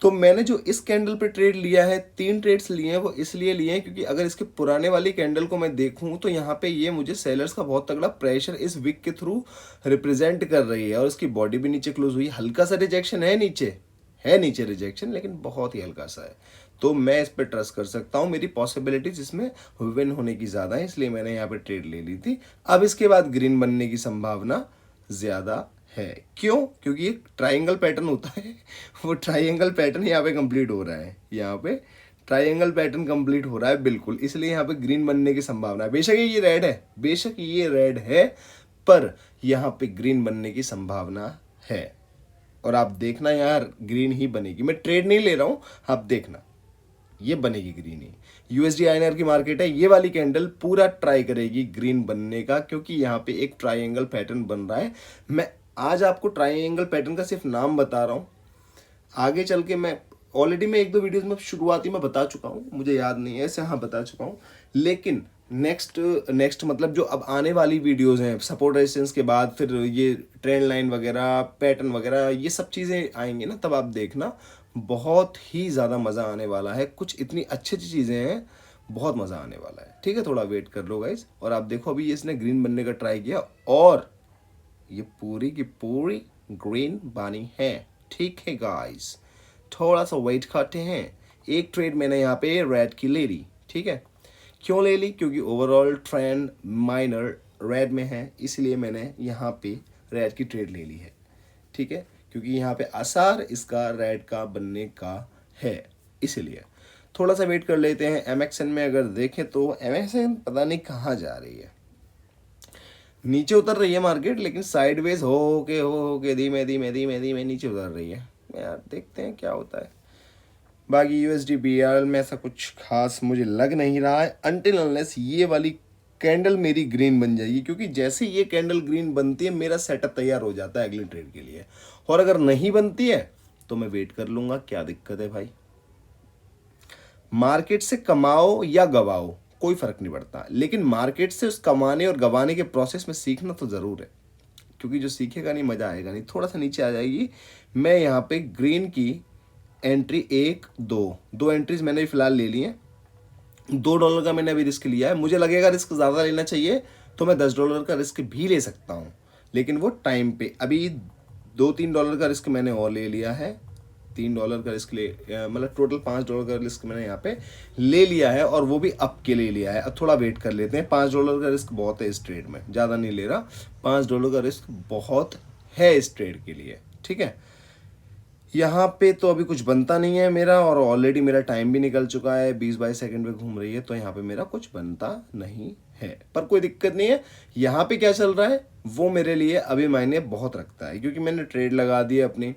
तो मैंने जो इस कैंडल पे ट्रेड लिया है, 3 ट्रेड्स लिए हैं, वो इसलिए लिए हैं क्योंकि अगर इसके पुराने वाली कैंडल को मैं देखूं तो यहाँ पे ये मुझे सेलर्स का बहुत तगड़ा प्रेशर इस वीक के थ्रू रिप्रेजेंट कर रही है। और इसकी बॉडी भी नीचे क्लोज हुई, हल्का सा रिजेक्शन है नीचे, रिजेक्शन, लेकिन बहुत ही हल्का सा है। तो मैं इस पर ट्रस्ट कर सकता हूँ, मेरी पॉसिबिलिटीज इसमें विन होने की ज़्यादा है, इसलिए मैंने यहाँ पे ट्रेड ले ली थी। अब इसके बाद ग्रीन बनने की संभावना ज़्यादा है। क्यों? क्योंकि ये ट्राइंगल पैटर्न होता है, वो ट्राइंगल पैटर्न यहाँ पे कंप्लीट हो रहा है। यहाँ पे ट्राइंगल पैटर्न कंप्लीट हो रहा है बिल्कुल, इसलिए यहाँ पे ग्रीन बनने की संभावना है। बेशक ये रेड है, बेशक ये रेड है, पर यहाँ पे ग्रीन बनने की संभावना है। और आप देखना यार, ग्रीन ही बनेगी। मैं ट्रेड नहीं ले रहा हूँ, आप देखना ये बनेगी ग्रीन ही। USD INR की मार्केट है, ये वाली कैंडल पूरा ट्राई करेगी ग्रीन बनने का, क्योंकि यहाँ पे एक ट्राइंगल पैटर्न बन रहा है। मैं आज आपको ट्राइंगल पैटर्न का सिर्फ नाम बता रहा हूँ, आगे चल के मैं ऑलरेडी मैं 1-2 वीडियोस में शुरुआती में बता चुका हूँ, मुझे याद नहीं है ऐसे, हाँ बता चुका हूँ। लेकिन नेक्स्ट मतलब जो अब आने वाली वीडियोस हैं, सपोर्ट रेजिस्टेंस के बाद फिर ये ट्रेंड लाइन वगैरह, पैटर्न वगैरह, ये सब चीज़ें आएंगी ना, तब आप देखना बहुत ही ज़्यादा मज़ा आने वाला है। कुछ इतनी अच्छी अच्छी चीज़ें हैं, बहुत मज़ा आने वाला है। ठीक है, थोड़ा वेट कर लो गाइस। और आप देखो, अभी इसने ग्रीन बनने का ट्राई किया और ये पूरी की पूरी ग्रीन बनी है। ठीक है गाइस, थोड़ा सा वेट करते हैं। एक ट्रेड मैंने यहाँ पे रेड की ले ली। ठीक है, क्यों ले ली? क्योंकि ओवरऑल ट्रेंड माइनर रेड में है, इसलिए मैंने यहाँ पे रेड की ट्रेड ले ली है। ठीक है, क्योंकि यहाँ पे आसार इसका रेड का बनने का है, इसलिए थोड़ा सा वेट कर लेते हैं। MXN में अगर देखें तो MXN पता नहीं कहाँ जा रही है, नीचे उतर रही है मार्केट, लेकिन साइडवेज हो के धीमे धीमे धीमे धीमे नीचे उतर रही है। यार देखते हैं क्या होता है। बाकी USD BRL में ऐसा कुछ खास मुझे लग नहीं रहा है, अनटिल अनलेस ये वाली कैंडल मेरी ग्रीन बन जाएगी, क्योंकि जैसे ये कैंडल ग्रीन बनती है मेरा सेटअप तैयार हो जाता है अगली ट्रेड के लिए। और अगर नहीं बनती है तो मैं वेट कर लूंगा, क्या दिक्कत है भाई। मार्केट से कमाओ या गवाओ कोई फर्क नहीं पड़ता, लेकिन मार्केट से उस कमाने और गवाने के प्रोसेस में सीखना तो जरूर है, क्योंकि जो सीखेगा नहीं मजा आएगा नहीं। थोड़ा सा नीचे आ जाएगी। मैं यहाँ पे ग्रीन की एंट्री 1 2 एंट्रीज मैंने फिलहाल ले ली हैं। $2 का मैंने अभी रिस्क लिया है। मुझे लगेगा रिस्क ज़्यादा लेना चाहिए तो मैं $10 का रिस्क भी ले सकता हूँ, लेकिन वो टाइम पे। अभी $2-3 का रिस्क मैंने और ले लिया है। $3 का रिस्क ले, मतलब टोटल $5 का रिस्क मैंने यहाँ पे ले लिया है, और वो भी अप के ले लिया है। अब थोड़ा वेट कर लेते हैं। $5 का रिस्क बहुत है इस ट्रेड में, ज़्यादा नहीं ले रहा। $5 का रिस्क बहुत है इस ट्रेड के लिए, ठीक है। यहाँ पे तो अभी कुछ बनता नहीं है मेरा, और ऑलरेडी मेरा टाइम भी निकल चुका है, 20-22 सेकंड पे घूम रही है, तो यहाँ पे मेरा कुछ बनता नहीं है। पर कोई दिक्कत नहीं है। यहाँ पे क्या चल रहा है वो मेरे लिए अभी मायने बहुत रखता है, क्योंकि मैंने ट्रेड लगा दी है अपनी।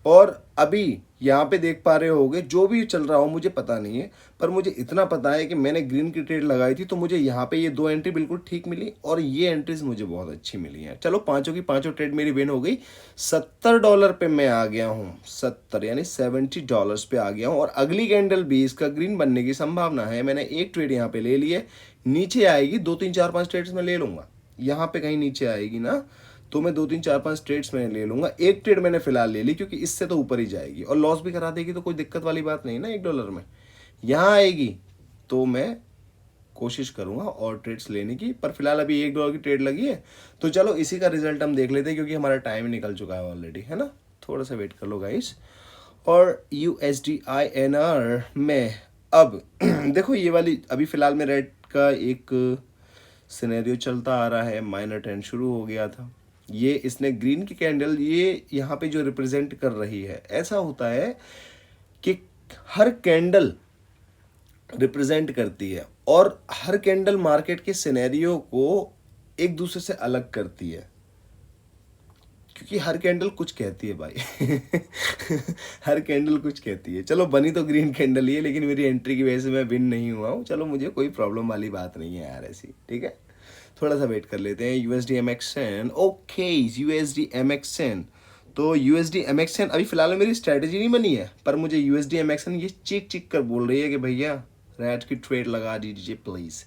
और अभी यहाँ पे देख पा रहे होगे, जो भी चल रहा हो मुझे पता नहीं है, पर मुझे इतना पता है कि मैंने ग्रीन की ट्रेड लगाई थी, तो मुझे यहाँ पे ये 2 एंट्री बिल्कुल ठीक मिली, और ये एंट्रीज मुझे बहुत अच्छी मिली हैं। चलो पांचों की पांचों ट्रेड मेरी विन हो गई। $70 पे मैं आ गया हूँ, 70 यानी $70 पे आ गया हूँ। और अगली कैंडल भी इसका ग्रीन बनने की संभावना है। मैंने एक ट्रेड यहाँ पे ले ली है, नीचे आएगी 2-3-4-5 ट्रेड्स में ले लूंगा। यहाँ पे कहीं नीचे आएगी ना, तो मैं 2-3-4-5 ट्रेड्स मैंने ले लूंगा। एक ट्रेड मैंने फिलहाल ले ली, क्योंकि इससे तो ऊपर ही जाएगी, और लॉस भी करा देगी तो कोई दिक्कत वाली बात नहीं ना। $1 में यहाँ आएगी तो मैं कोशिश करूंगा और ट्रेड्स लेने की, पर फिलहाल अभी $1 की ट्रेड लगी है। तो चलो इसी का रिजल्ट हम देख लेते हैं, क्योंकि हमारा टाइम निकल चुका है ऑलरेडी, है ना। थोड़ा सा वेट कर लो गाइस। और USD-INR में अब देखो, ये वाली अभी फिलहाल में रेड का एक सिनेरियो चलता आ रहा है, माइनर ट्रेंड शुरू हो गया था। ये इसने ग्रीन की कैंडल ये यहाँ पे जो रिप्रेजेंट कर रही है, ऐसा होता है कि हर कैंडल रिप्रेजेंट करती है, और हर कैंडल मार्केट के सिनेरियो को एक दूसरे से अलग करती है, क्योंकि हर कैंडल कुछ कहती है भाई। हर कैंडल कुछ कहती है। चलो बनी तो ग्रीन कैंडल ही है, लेकिन मेरी एंट्री की वजह से मैं विन नहीं हुआ हूँ। चलो मुझे कोई प्रॉब्लम वाली बात नहीं है यार ऐसी, ठीक है। थोड़ा सा वेट कर लेते हैं। USD-MXN, okay USD-MXN। तो USD-MXN अभी फिलहाल मेरी स्ट्रेटेजी नहीं बनी है, पर मुझे USD-MXN ये चीख चीख कर बोल रही है कि भैया रेड की ट्रेड लगा दीजिए प्लीज़।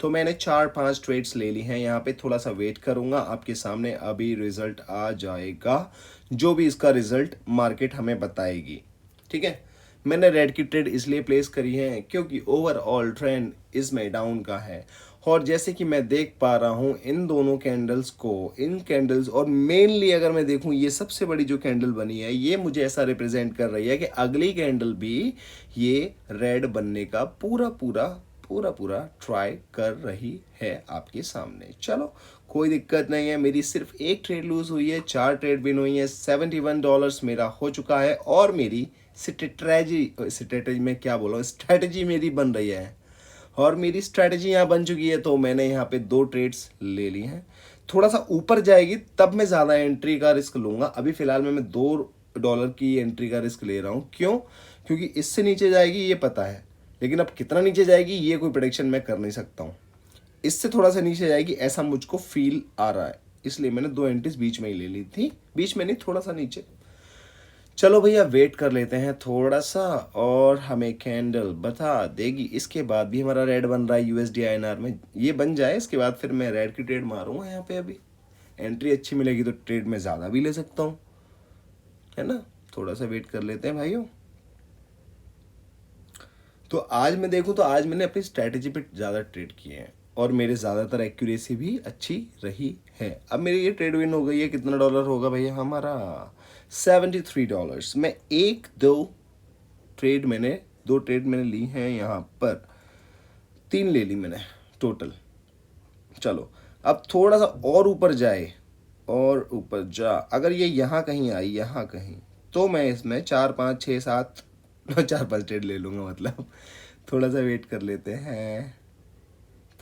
तो मैंने 4-5 ट्रेड्स ले ली हैं। यहाँ पे थोड़ा सा वेट करूँगा, आपके सामने अभी रिजल्ट आ जाएगा, जो भी इसका रिजल्ट मार्केट हमें बताएगी, ठीक है। मैंने रेड की ट्रेड इसलिए प्लेस करी है क्योंकि ओवरऑल ट्रेंड इसमें डाउन का है, और जैसे कि मैं देख पा रहा हूँ इन दोनों कैंडल्स को, इन कैंडल्स, और मेनली अगर मैं देखूँ ये सबसे बड़ी जो कैंडल बनी है, ये मुझे ऐसा रिप्रेजेंट कर रही है कि अगली कैंडल भी ये रेड बनने का पूरा पूरा ट्राई कर रही है आपके सामने। चलो कोई दिक्कत नहीं है। मेरी सिर्फ एक ट्रेड लूज हुई है, 4 ट्रेड विन हुई है, $71 मेरा हो चुका है, और मेरी स्ट्रेटेजी में क्या बोला, स्ट्रेटेजी मेरी बन रही है, और मेरी स्ट्रेटेजी यहाँ बन चुकी है। तो मैंने यहाँ पे 2 ट्रेड्स ले ली हैं। थोड़ा सा ऊपर जाएगी तब मैं ज़्यादा एंट्री का रिस्क लूँगा। अभी फ़िलहाल मैं $2 की एंट्री का रिस्क ले रहा हूँ। क्यों? क्योंकि इससे नीचे जाएगी ये पता है, लेकिन अब कितना नीचे जाएगी ये कोई प्रेडिक्शन मैं कर नहीं सकता हूँ। इससे थोड़ा सा नीचे जाएगी ऐसा मुझको फील आ रहा है, इसलिए मैंने 2 एंट्रीज बीच में ही ले ली थी। बीच में नहीं, थोड़ा सा नीचे। चलो भैया वेट कर लेते हैं थोड़ा सा, और हमें कैंडल बता देगी। इसके बाद भी हमारा रेड बन रहा है USD-INR में, ये बन जाए इसके बाद फिर मैं रेड की ट्रेड मारूंगा। यहाँ पे अभी एंट्री अच्छी मिलेगी तो ट्रेड में ज़्यादा भी ले सकता हूँ, है ना। थोड़ा सा वेट कर लेते हैं भाइयों। तो आज मैं देखूँ तो आज मैंने अपनी स्ट्रैटेजी पे ज़्यादा ट्रेड किए हैं, और मेरे ज़्यादातर एक्यूरेसी भी अच्छी रही है। अब मेरी ये ट्रेड विन हो गई है। कितना डॉलर होगा भैया हमारा? $73। मैं 2 ट्रेड मैंने ली हैं यहाँ पर, 3 ले ली मैंने टोटल। चलो अब थोड़ा सा और ऊपर जाए, और ऊपर जा, अगर ये यहाँ कहीं आई, यहाँ कहीं, तो मैं इसमें 4-5-6-7 4-5 ट्रेड ले लूँगा। मतलब थोड़ा सा वेट कर लेते हैं,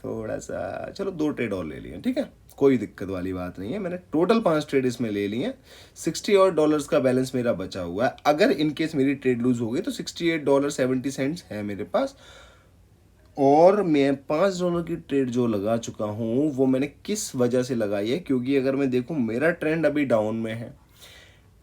थोड़ा सा। चलो 2 ट्रेड और ले लिए, ठीक है, कोई दिक्कत वाली बात नहीं है। मैंने टोटल 5 ट्रेड इसमें ले लिए हैं। $60 का बैलेंस मेरा बचा हुआ है। अगर इनकेस मेरी ट्रेड लूज हो गई तो $68.70 है मेरे पास। और मैं $5 की ट्रेड जो लगा चुका हूँ वो मैंने किस वजह से लगाई है, क्योंकि अगर मैं देखूँ मेरा ट्रेंड अभी डाउन में है।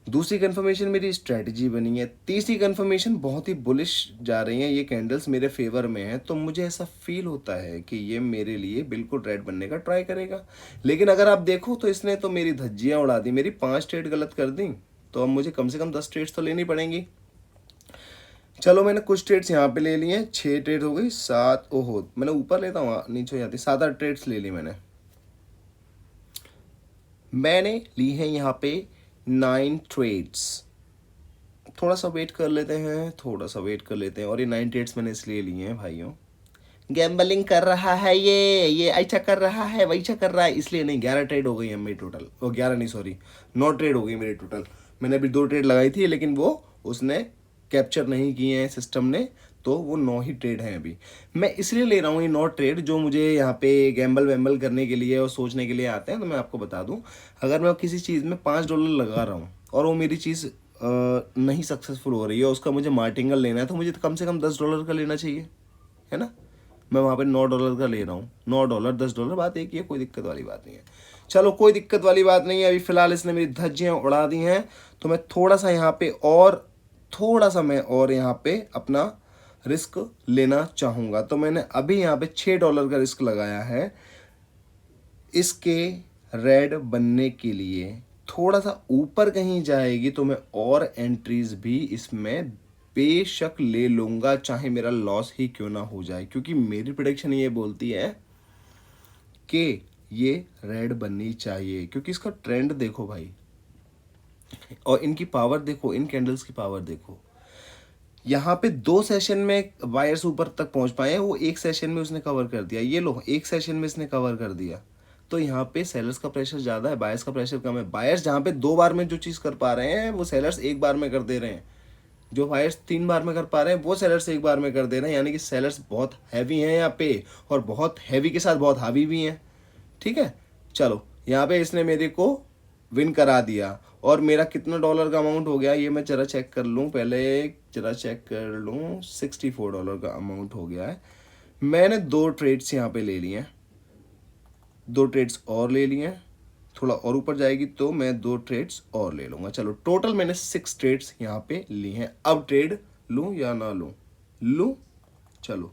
दूसरी कंफर्मेशन मेरी स्ट्रेटजी बनी है। तीसरी कंफर्मेशन बहुत ही बुलिश जा रही है, ये कैंडल्स मेरे फेवर में है, तो मुझे ऐसा फील होता है कि ये मेरे लिए बिल्कुल रेड बनने का ट्राई करेगा। लेकिन अगर आप देखो तो इसने तो मेरी धज्जियाँ उड़ा दी, मेरी 5 ट्रेड गलत कर दी, तो अब मुझे कम से कम 10 ट्रेड्स तो लेनी पड़ेंगी। चलो मैंने कुछ ट्रेड्स यहाँ पे ले लिए हैं, 6 ट्रेड हो गई, 7, ओहो मैंने ऊपर लेता हूँ नीचे हो जाती, 7-8 ट्रेड्स ले ली मैंने ली है यहाँ पे 9 ट्रेड्स। थोड़ा सा वेट कर लेते हैं, थोड़ा सा वेट कर लेते हैं। और ये 9 ट्रेड्स मैंने इसलिए लिए हैं भाइयों, गैम्बलिंग कर रहा है ये ऐसा कर रहा है वैसा कर रहा है, इसलिए नहीं। 11 ट्रेड हो गई है मेरी टोटल, वो 11 नहीं सॉरी 9 ट्रेड हो गई मेरी टोटल। मैंने अभी 2 ट्रेड लगाई थी, लेकिन वो उसने कैप्चर नहीं किए हैं सिस्टम ने, तो वो 9 ही ट्रेड हैं अभी। मैं इसलिए ले रहा हूँ ये 9 ट्रेड, जो मुझे यहाँ पे गैम्बल वैम्बल करने के लिए और सोचने के लिए आते हैं। तो मैं आपको बता दूँ, अगर मैं किसी चीज़ में $5 लगा रहा हूँ और वो मेरी चीज़ नहीं सक्सेसफुल हो रही है, उसका मुझे मार्टिंगल लेना है, तो मुझे तो कम से कम $10 का लेना चाहिए, है ना। मैं वहाँ पे $9 का ले रहा हूँ, $9 $10, बात एक ही है, कोई दिक्कत वाली बात नहीं है। चलो कोई दिक्कत वाली बात नहीं है। अभी फ़िलहाल इसने मेरी धज्जियाँ उड़ा दी हैं, तो मैं थोड़ा सा यहाँ पे और थोड़ा सा मैं और यहाँ पे अपना रिस्क लेना चाहूँगा। तो मैंने अभी यहाँ पे $6 का रिस्क लगाया है इसके रेड बनने के लिए। थोड़ा सा ऊपर कहीं जाएगी तो मैं और एंट्रीज भी इसमें बेशक ले लूँगा, चाहे मेरा लॉस ही क्यों ना हो जाए, क्योंकि मेरी प्रेडिक्शन ये बोलती है कि ये रेड बननी चाहिए। क्योंकि इसका ट्रेंड देखो भाई, और इनकी पावर देखो, इन कैंडल्स की पावर देखो। यहाँ पे 2 सेशन में वायर्स ऊपर तक पहुंच पाए हैं, वो एक सेशन में उसने कवर कर दिया। ये लो, एक सेशन में इसने कवर कर दिया। तो यहाँ पे सेलर्स का प्रेशर ज़्यादा है, बायर्स का प्रेशर कम है। बायर्स जहाँ पे 2 बार में जो चीज़ कर पा रहे हैं, वो सेलर्स 1 बार में कर दे रहे हैं। जो बायर्स 3 बार में कर पा रहे हैं, वो सेलर्स 1 बार में कर दे रहे हैं। यानी कि सेलर्स बहुत हैवी हैं यहाँ पे, और बहुत हैवी के साथ बहुत हावी भी हैं। ठीक है, चलो यहाँ पे इसने मेरे को विन करा दिया। और मेरा कितना डॉलर का अमाउंट हो गया, ये मैं जरा चेक कर लूँ पहले, जरा चेक कर लूँ। $64 का अमाउंट हो गया है। मैंने 2 ट्रेड्स यहाँ पे ले लिए हैं, 2 ट्रेड्स और ले लिए हैं। थोड़ा और ऊपर जाएगी तो मैं 2 ट्रेड्स और ले लूँगा। चलो टोटल मैंने 6 ट्रेड्स यहाँ पे ली हैं। अब ट्रेड लूँ या ना लूँ, लूँ। चलो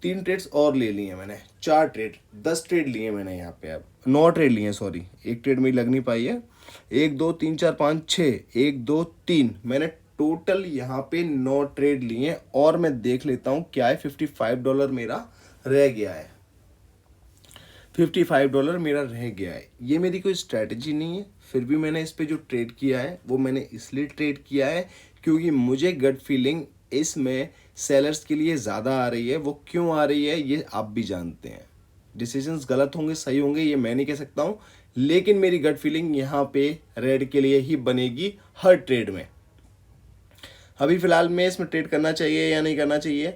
3 ट्रेड्स और ले लिए मैंने, 4 ट्रेड, 10 ट्रेड लिए मैंने यहाँ पे। अब 9 ट्रेड लिए, सॉरी, एक ट्रेड में लग नहीं पाई है। 1 2 3 4 5 6, 1 2 3, मैंने टोटल यहाँ पे 9 ट्रेड लिए। और मैं देख लेता हूँ क्या है, $55 मेरा रह गया है। $55 मेरा रह गया है। ये मेरी कोई स्ट्रैटेजी नहीं है, फिर भी मैंने इस पे जो ट्रेड किया है वो मैंने इसलिए ट्रेड किया है क्योंकि मुझे गट फीलिंग इसमें सेलर्स के लिए ज़्यादा आ रही है। वो क्यों आ रही है ये आप भी जानते हैं। डिसीजंस गलत होंगे सही होंगे ये मैं नहीं कह सकता हूँ, लेकिन मेरी गट फीलिंग यहाँ पे रेड के लिए ही बनेगी हर ट्रेड में। अभी फ़िलहाल में इसमें ट्रेड करना चाहिए या नहीं करना चाहिए,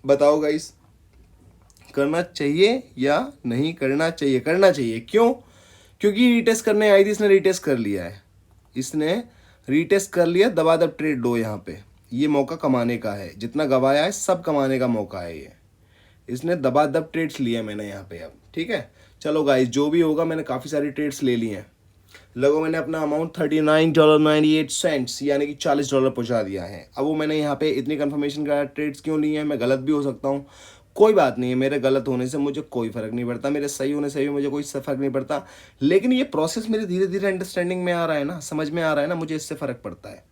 बताओ गाइस। करना चाहिए या नहीं करना चाहिए? करना चाहिए। क्यों? क्योंकि रीटेस्ट करने आई थी, इसने रीटेस्ट कर लिया है। इसने रीटेस्ट कर लिया, दबादब ट्रेड लो यहाँ पे। ये मौका कमाने का है, जितना गवाया है सब कमाने का मौका है ये। इसने दबादब ट्रेड्स लिए मैंने यहाँ पे अब। ठीक है, चलो गाइस जो भी होगा, मैंने काफ़ी सारी ट्रेड्स ले लिए हैं। लगो मैंने अपना अमाउंट $39.98 यानी कि $40 पहुँचा दिया है। अब वो मैंने यहाँ पे इतनी कंफर्मेशन का ट्रेड्स क्यों लिए हैं? मैं गलत भी हो सकता हूँ, कोई बात नहीं है। मेरे गलत होने से मुझे कोई फ़र्क नहीं पड़ता, मेरे सही होने से भी मुझे कोई फ़र्क नहीं पड़ता। लेकिन ये प्रोसेस मेरे धीरे धीरे अंडरस्टैंडिंग में आ रहा है ना, समझ में आ रहा है ना, मुझे इससे फ़र्क पड़ता है।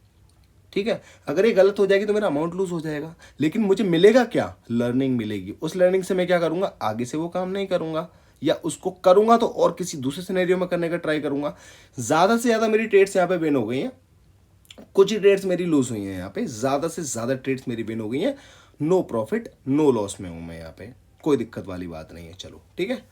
ठीक है, अगर ये गलत हो जाएगी तो मेरा अमाउंट लूज हो जाएगा, लेकिन मुझे मिलेगा क्या? लर्निंग मिलेगी। उस लर्निंग से मैं क्या करूँगा, आगे से वो काम नहीं करूँगा, या उसको करूँगा तो और किसी दूसरे सिनेरियो में करने का ट्राई करूँगा। ज़्यादा से ज़्यादा मेरी ट्रेड्स यहाँ पे विन हो गई हैं, कुछ ही ट्रेड्स मेरी लूज हुई हैं। यहाँ पे ज़्यादा से ज़्यादा ट्रेड्स मेरी विन हो गई हैं। नो प्रॉफिट नो लॉस में हूँ मैं यहाँ पे, कोई दिक्कत वाली बात नहीं है। चलो ठीक है,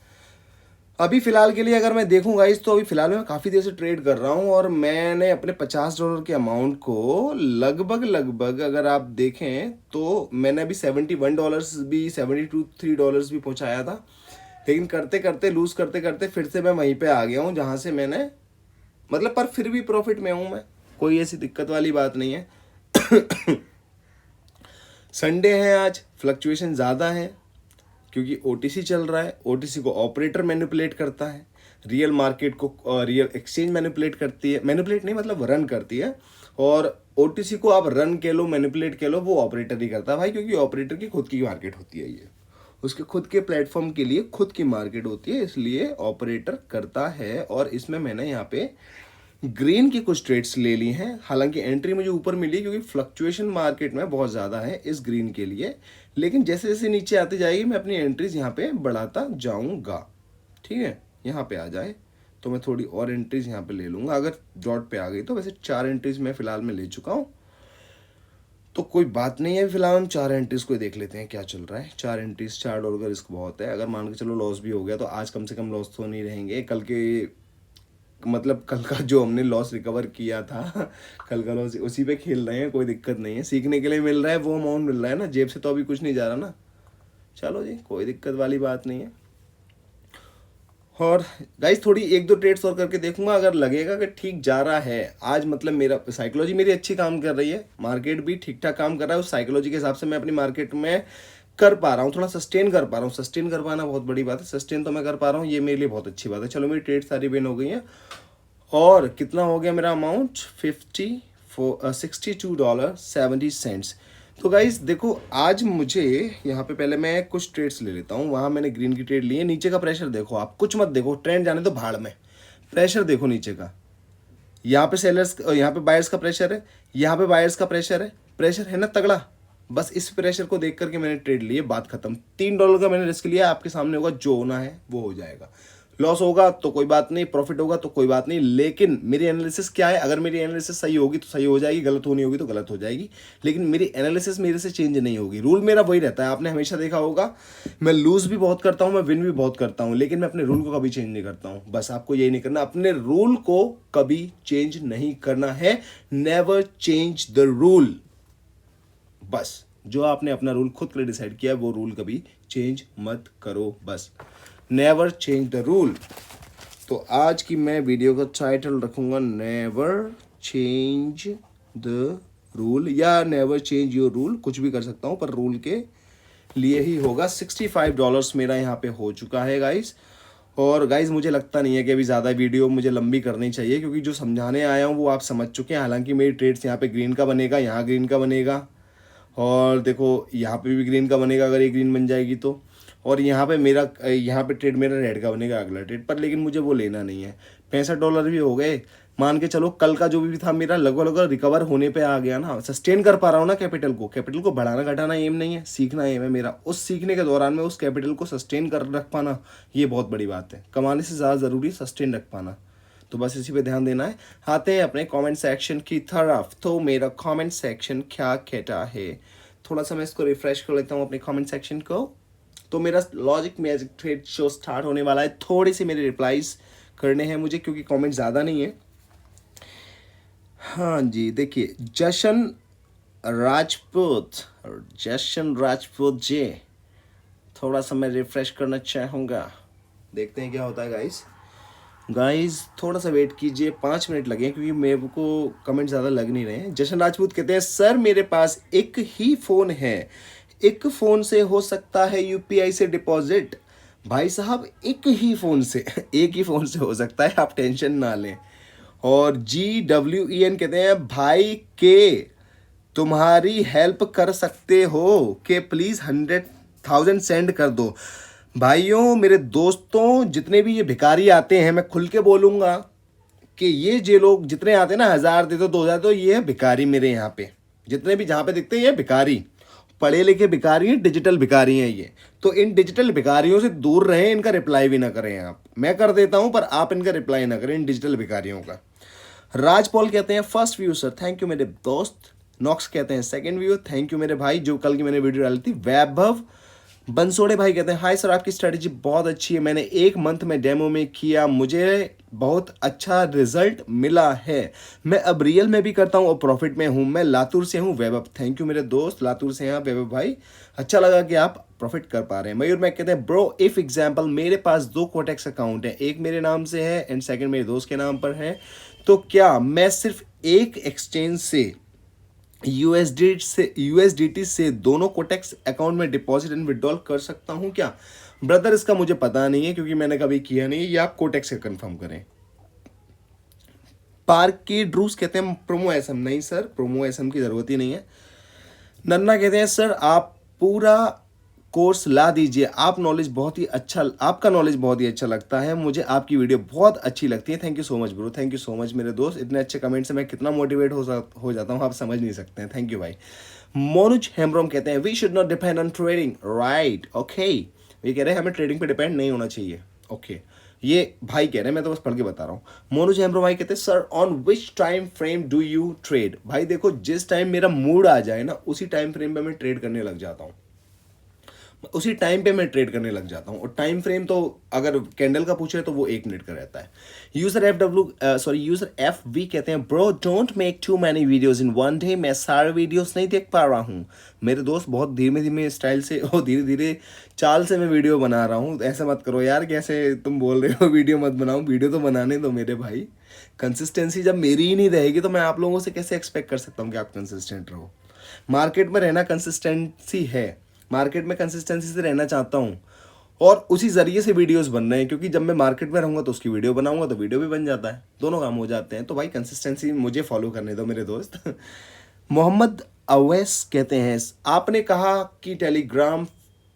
अभी फ़िलहाल के लिए अगर मैं देखूंगा इस, तो अभी फ़िलहाल मैं काफ़ी देर से ट्रेड कर रहा हूं, और मैंने अपने $50 के अमाउंट को लगभग अगर आप देखें तो मैंने अभी $71 भी, $72-3 भी पहुंचाया था। लेकिन करते करते लूज़ करते करते फिर से मैं वहीं पे आ गया हूं जहां से मैंने, मतलब, पर फिर भी प्रॉफिट में हूं मैं, कोई ऐसी दिक्कत वाली बात नहीं है। संडे है आज, फ्लक्चुएशन ज़्यादा है क्योंकि ओटीसी चल रहा है। ओटीसी को ऑपरेटर मैनिपुलेट करता है, रियल मार्केट को रियल एक्सचेंज मैनिपुलेट करती है, मैनिपुलेट नहीं मतलब रन करती है। और ओटीसी को आप रन कह लो, मैनिपुलेट कह लो, वो ऑपरेटर ही करता है भाई, क्योंकि ऑपरेटर की खुद की मार्केट होती है, ये उसके खुद के प्लेटफॉर्म के लिए खुद की मार्केट होती है, इसलिए ऑपरेटर करता है। और इसमें मैंने यहाँ पे ग्रीन की कुछ ट्रेड्स ले ली हैं, हालांकि एंट्री मुझे ऊपर मिली क्योंकि फ्लक्चुएशन मार्केट में बहुत ज़्यादा है इस ग्रीन के लिए, लेकिन जैसे जैसे नीचे आती जाएगी मैं अपनी एंट्रीज यहाँ पे बढ़ाता जाऊँगा। ठीक है, यहाँ पे आ जाए तो मैं थोड़ी और एंट्रीज यहाँ पे ले लूँगा अगर डॉट पे आ गई तो। वैसे 4 एंट्रीज मैं फ़िलहाल में ले चुका हूँ, तो कोई बात नहीं है। फिलहाल हम 4 एंट्रीज को देख लेते हैं क्या चल रहा है। 4 एंट्रीज, $4 का रिस्क बहुत है। अगर मान के चलो लॉस भी हो गया तो आज कम से कम लॉस तो नहीं रहेंगे। कल के मतलब कल का जो हमने लॉस रिकवर किया था कल का लॉस उसी पे खेल रहे हैं, कोई दिक्कत नहीं है। सीखने के लिए मिल रहा है, वो अमाउंट मिल रहा है ना, जेब से तो अभी कुछ नहीं जा रहा ना। चलो जी, कोई दिक्कत वाली बात नहीं है। और गाइस थोड़ी 1-2 ट्रेड्स और करके देखूंगा, अगर लगेगा कि ठीक जा रहा है आज, मतलब मेरा साइकोलॉजी मेरी अच्छी काम कर रही है, मार्केट भी ठीक ठाक काम कर रहा है, उस साइकोलॉजी के हिसाब से मैं अपनी मार्केट में कर पा रहा हूँ, थोड़ा सस्टेन कर पा रहा हूँ। सस्टेन कर पाना बहुत बड़ी बात है, सस्टेन तो मैं कर पा रहा हूँ, ये मेरे लिए बहुत अच्छी बात है। चलो मेरी ट्रेड सारी विन हो गई हैं। और कितना हो गया मेरा अमाउंट, $62.70। तो गाइस देखो, आज मुझे यहाँ पे पहले मैं कुछ ट्रेड्स ले लेता हूँ। वहाँ मैंने ग्रीन की ट्रेड ली है। नीचे का प्रेशर देखो, आप कुछ मत देखो, ट्रेंड जाने तो भाड़ में, प्रेशर देखो नीचे का। यहाँ पे सेलर्स, यहाँ पे बायर्स का प्रेशर है, यहाँ पे बायर्स का प्रेशर है ना तगड़ा। बस इस प्रेशर को देख करके मैंने ट्रेड लिए, बात खत्म। $3 का मैंने रिस्क लिया, आपके सामने होगा, जो होना है वो हो जाएगा। लॉस होगा तो कोई बात नहीं, प्रॉफिट होगा तो कोई बात नहीं, लेकिन मेरी एनालिसिस क्या है, अगर मेरी एनालिसिस सही होगी तो सही हो जाएगी, गलत होनी होगी तो गलत हो जाएगी, लेकिन मेरी एनालिसिस मेरे से चेंज नहीं होगी। रूल मेरा वही रहता है, आपने हमेशा देखा होगा, मैं लूज भी बहुत करता हूँ, मैं विन भी बहुत करता हूँ, लेकिन मैं अपने रूल को कभी चेंज नहीं करता हूँ। बस आपको यही नहीं करना, अपने रूल को कभी चेंज नहीं करना है। Never change the rule. बस जो आपने अपना रूल खुद के लिए डिसाइड किया है वो रूल कभी चेंज मत करो, बस नेवर चेंज द रूल। तो आज की मैं वीडियो का टाइटल रखूंगा नेवर चेंज द रूल, या नेवर चेंज योर रूल, कुछ भी कर सकता हूं पर रूल के लिए ही होगा। $65 मेरा यहाँ पे हो चुका है गाइस। और गाइस मुझे लगता नहीं है कि अभी ज़्यादा वीडियो मुझे लंबी करनी चाहिए, क्योंकि जो समझाने आया हूँ वो आप समझ चुके हैं। हालांकि मेरी ट्रेड्स यहाँ पे ग्रीन का बनेगा, यहाँ ग्रीन का बनेगा, और देखो यहाँ पे भी ग्रीन का बनेगा अगर ये ग्रीन बन जाएगी तो। और यहाँ पे ट्रेड मेरा रेड का बनेगा अगला ट्रेड पर, लेकिन मुझे वो लेना नहीं है। $65 भी हो गए, मान के चलो कल का जो भी था मेरा लगभग रिकवर होने पे आ गया ना, सस्टेन कर पा रहा हूँ ना। कैपिटल को बढ़ाना घटाना एम नहीं है, सीखना एम है मेरा। उस सीखने के दौरान में उस कैपिटल को सस्टेन कर रख पाना, ये बहुत बड़ी बात है। कमाने से ज़्यादा ज़रूरी सस्टेन रख पाना, तो बस इसी पे ध्यान देना है। आते हैं अपने कमेंट सेक्शन की तरफ। तो मेरा कमेंट सेक्शन क्या कहता है, थोड़ा सा मैं इसको रिफ्रेश कर लेता हूँ अपने कमेंट सेक्शन को। तो मेरा logic magic trade show start होने वाला है। थोड़ी सी मेरे रिप्लाईज करने हैं मुझे, क्योंकि कमेंट ज़्यादा नहीं है। हाँ जी, देखिए जशन राजपूत जी, थोड़ा सा मैं रिफ्रेश करना चाहूँगा, देखते हैं क्या होता है गाइस थोड़ा सा वेट कीजिए, 5 मिनट लगे क्योंकि मेरे को कमेंट ज़्यादा लग नहीं रहे हैं। जशन राजपूत कहते हैं सर मेरे पास एक ही फ़ोन है, एक फ़ोन से हो सकता है यूपीआई से डिपॉजिट। भाई साहब एक ही फ़ोन से एक ही फ़ोन से हो सकता है, आप टेंशन ना लें। और GWEN कहते हैं भाई के तुम्हारी हेल्प कर सकते हो कि प्लीज़ 100,000 सेंड कर दो। भाइयों मेरे दोस्तों, जितने भी ये भिखारी आते हैं, मैं खुल के बोलूँगा कि ये लोग जितने आते हैं ना, 1000 दे दो 2000, तो ये है भिखारी मेरे यहाँ पे। जितने भी जहाँ पे दिखते हैं ये भिखारी, पढ़े लिखे भिखारी हैं, डिजिटल भिखारी हैं ये। तो इन डिजिटल भिखारियों से दूर रहें, इनका रिप्लाई भी ना करें आप। मैं कर देता हूँ पर आप इनका रिप्लाई ना करें, इन डिजिटल भिखारियों का। राजपॉल कहते हैं first view sir, thank you मेरे दोस्त। नॉक्स कहते हैं सेकंड व्यू, थैंक यू मेरे भाई, जो कल की मैंने वीडियो डाली थी। वैभव बंसोड़े भाई कहते हैं हाय सर, आपकी स्ट्रेटजी बहुत अच्छी है, मैंने 1 मंथ में डेमो में किया, मुझे बहुत अच्छा रिजल्ट मिला है। मैं अब रियल में भी करता हूँ और प्रॉफिट में हूँ। मैं लातूर से हूँ। वैभव थैंक यू मेरे दोस्त, लातूर से हैं आप वैभव भाई, अच्छा लगा कि आप प्रॉफिट कर पा रहे हैं। मयूर मैं कहते हैं ब्रो इफ एग्जाम्पल मेरे पास 2 कोटेक्स अकाउंट है, एक मेरे नाम से है एंड सेकंड मेरे दोस्त के नाम पर है, तो क्या मैं सिर्फ एक एक्सचेंज से यूएसडीटी से दोनों कोटेक्स अकाउंट में डिपॉजिट एंड विड्रॉल कर सकता हूं क्या? ब्रदर इसका मुझे पता नहीं है क्योंकि मैंने कभी किया नहीं है, ये आप कोटेक्स से कंफर्म करें। पार्क की ड्रूस कहते हैं प्रोमो एसएम, नहीं सर प्रोमो एसएम की जरूरत ही नहीं है। नन्ना कहते हैं सर आप पूरा कोर्स ला दीजिए, आप नॉलेज बहुत ही अच्छा, आपका नॉलेज बहुत ही अच्छा लगता है, मुझे आपकी वीडियो बहुत अच्छी लगती है। Thank you so much bro, thank you so much मेरे दोस्त, इतने अच्छे कमेंट से मैं कितना मोटिवेट हो जाता हूँ आप समझ नहीं सकते हैं। थैंक यू भाई। मोनुज हेम्ब्रोम कहते हैं we should not depend on trading, right okay. ये कह रहे हैं हमें ट्रेडिंग पे डिपेंड नहीं होना चाहिए, ओके ये भाई कह रहे हैं, मैं तो बस पढ़ के बता रहा हूँ। मोनुज हेम्ब्रो भाई कहते हैं sir on which time frame do you trade? भाई देखो जिस टाइम मेरा मूड आ जाए ना उसी टाइम फ्रेम पे मैं ट्रेड करने लग जाता हूँ, उसी टाइम पे मैं ट्रेड करने लग जाता हूँ। और टाइम फ्रेम तो अगर कैंडल का पूछे तो वो 1 मिनट का रहता है। यूजर एफ वी कहते हैं bro don't make too many videos in one day, मैं सारे वीडियोस नहीं देख पा रहा हूँ। मेरे दोस्त बहुत धीमे धीमे स्टाइल से और धीरे धीरे चाल से मैं वीडियो बना रहा हूँ, ऐसा मत करो यार, कैसे तुम बोल रहे हो वीडियो मत बनाओ, वीडियो तो बनाने दो मेरे भाई। कंसिस्टेंसी जब मेरी ही नहीं रहेगी तो मैं आप लोगों से कैसे एक्सपेक्ट कर सकता हूँ कि आप कंसिस्टेंट रहो। मार्केट में रहना कंसिस्टेंसी है, मार्केट में कंसिस्टेंसी से रहना चाहता हूँ और उसी जरिए से वीडियोस बन रहे हैं, क्योंकि जब मैं मार्केट में रहूँगा तो उसकी वीडियो बनाऊंगा तो वीडियो भी बन जाता है, दोनों काम हो जाते हैं। तो भाई कंसिस्टेंसी मुझे फॉलो करने दो मेरे दोस्त। मोहम्मद अवैस कहते हैं आपने कहा कि टेलीग्राम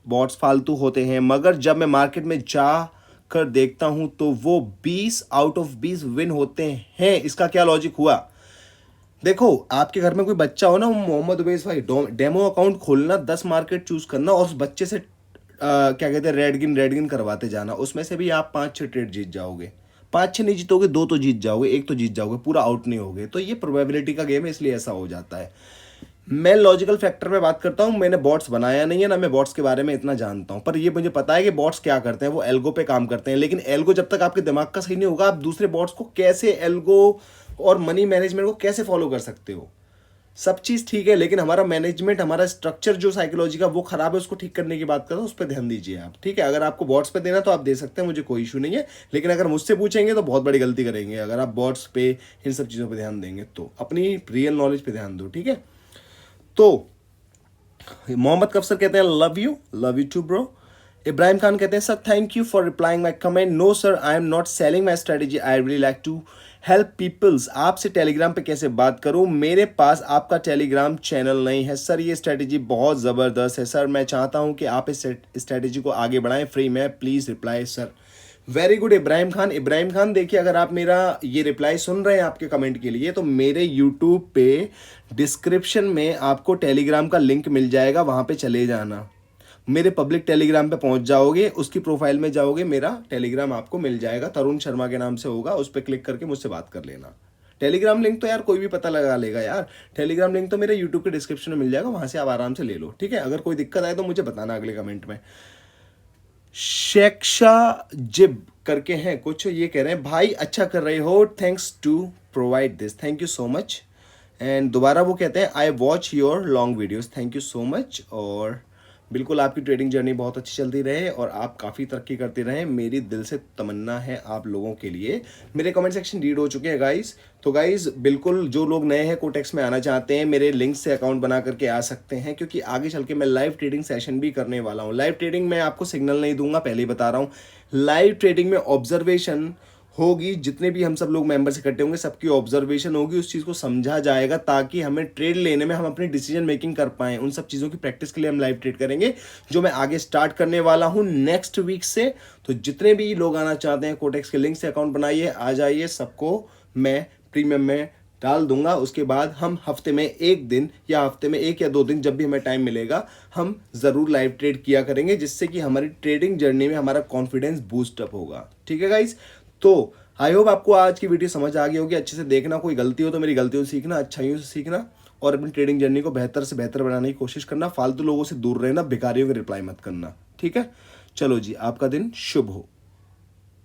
बॉट्स फालतू होते हैं, मगर जब मैं मार्केट में जा कर देखता हूं तो वो 20 आउट ऑफ 20 विन होते हैं, इसका क्या लॉजिक हुआ? देखो आपके घर में कोई बच्चा हो ना, मोहम्मद उवैस भाई, डेमो अकाउंट खोलना, 10 मार्केट चूज करना और उस बच्चे से क्या कहते हैं रेड गिन करवाते जाना, उसमें से भी आप 5-6 ट्रेड जीत जाओगे। 5-6 नहीं जीतोगे, 2 तो जीत जाओगे, 1 तो जीत जाओगे, पूरा आउट नहीं होगे। तो ये प्रोबेबिलिटी का गेम है, इसलिए ऐसा हो जाता है। मैं लॉजिकल फैक्टर पे बात करता हूँ, मैंने बॉट्स बनाया नहीं है ना, मैं बॉट्स के बारे में इतना जानता हूँ, पर ये मुझे पता है कि बॉट्स क्या करते हैं, वो एल्गो पे काम करते हैं। लेकिन एल्गो जब तक आपके दिमाग का सही नहीं होगा, आप दूसरे बॉट्स को कैसे एल्गो और मनी मैनेजमेंट को कैसे फॉलो कर सकते हो? सब चीज़ ठीक है, लेकिन हमारा मैनेजमेंट, हमारा स्ट्रक्चर जो साइकोलॉजी का वो खराब है, उसको ठीक करने की बात करो, उस पर ध्यान दीजिए आप, ठीक है? अगर आपको बॉट्स पे देना तो आप दे सकते हैं, मुझे कोई इशू नहीं है, लेकिन अगर मुझसे पूछेंगे तो बहुत बड़ी गलती करेंगे अगर आप बॉट्स पे इन सब चीज़ों पे ध्यान देंगे। तो अपनी रियल नॉलेज पे ध्यान दो, ठीक है? तो मोहम्मद कफसर कहते हैं love you too bro. Ibrahim Khan कहते हैं sir thank you for replying my comment, no sir I am not selling my strategy, I really like to help peoples. आपसे टेलीग्राम पे कैसे बात करूं, मेरे पास आपका टेलीग्राम चैनल नहीं है सर, ये स्ट्रेटेजी बहुत ज़बरदस्त है सर, मैं चाहता हूं कि आप इस स्ट्रेटेजी को आगे बढ़ाएं फ्री में, please reply sir. Very good Ibrahim Khan. Ibrahim Khan देखिए, अगर आप मेरा ये रिप्लाई सुन रहे हैं आपके कमेंट के लिए, तो मेरे यूट्यूब पे डिस्क्रिप्शन में आपको टेलीग्राम का लिंक मिल जाएगा, वहाँ पे चले जाना, मेरे पब्लिक टेलीग्राम पे पहुंच जाओगे, उसकी प्रोफाइल में जाओगे, मेरा टेलीग्राम आपको मिल जाएगा, तरुण शर्मा के नाम से होगा, उस पर क्लिक करके मुझसे बात कर लेना। टेलीग्राम लिंक तो यार कोई भी पता लगा लेगा यार, टेलीग्राम लिंक तो मेरे यूट्यूब के डिस्क्रिप्शन में मिल जाएगा, वहाँ से आप आराम से ले लो, ठीक है? अगर कोई दिक्कत आए तो मुझे बताना अगले कमेंट में। शेक्षा जिब करके हैं कुछ, ये कह रहे हैं भाई अच्छा कर रहे हो, thanks to provide this, thank you so much. And दोबारा वो कहते हैं I watch your long videos, thank you so much. और बिल्कुल आपकी ट्रेडिंग जर्नी बहुत अच्छी चलती रहे और आप काफ़ी तरक्की करते रहें, मेरी दिल से तमन्ना है आप लोगों के लिए। मेरे कमेंट सेक्शन रीड हो चुके हैं गाइस, तो गाइस बिल्कुल जो लोग नए हैं कोटेक्स में आना चाहते हैं, मेरे लिंक से अकाउंट बना करके आ सकते हैं, क्योंकि आगे चल के मैं लाइव ट्रेडिंग सेशन भी करने वाला हूँ। लाइव ट्रेडिंग में आपको सिग्नल नहीं दूंगा, पहले ही बता रहा हूँ। लाइव ट्रेडिंग में ऑब्जर्वेशन होगी, जितने भी हम सब लोग मेंबर्स इकट्ठे होंगे सबकी ऑब्जर्वेशन होगी, उस चीज़ को समझा जाएगा ताकि हमें ट्रेड लेने में हम अपनी डिसीजन मेकिंग कर पाएँ। उन सब चीज़ों की प्रैक्टिस के लिए हम लाइव ट्रेड करेंगे, जो मैं आगे स्टार्ट करने वाला हूँ नेक्स्ट वीक से। तो जितने भी लोग आना चाहते हैं कोटेक्स के लिंक से अकाउंट बनाइए, आ जाइए, सबको मैं प्रीमियम में डाल दूंगा। उसके बाद हम हफ्ते में 1 दिन या हफ्ते में 1 या 2 दिन, जब भी हमें टाइम मिलेगा, हम ज़रूर लाइव ट्रेड किया करेंगे, जिससे कि हमारी ट्रेडिंग जर्नी में हमारा कॉन्फिडेंस बूस्टअप होगा, ठीक है गाइस? तो आई होप आपको आज की वीडियो समझ आ गई होगी। अच्छे से देखना, कोई गलती हो तो मेरी गलतियों से सीखना, अच्छाइयों से सीखना और अपनी ट्रेडिंग जर्नी को बेहतर से बेहतर बनाने की कोशिश करना। फालतू लोगों से दूर रहना, भिखारियों के रिप्लाई मत करना, ठीक है? चलो जी, आपका दिन शुभ हो।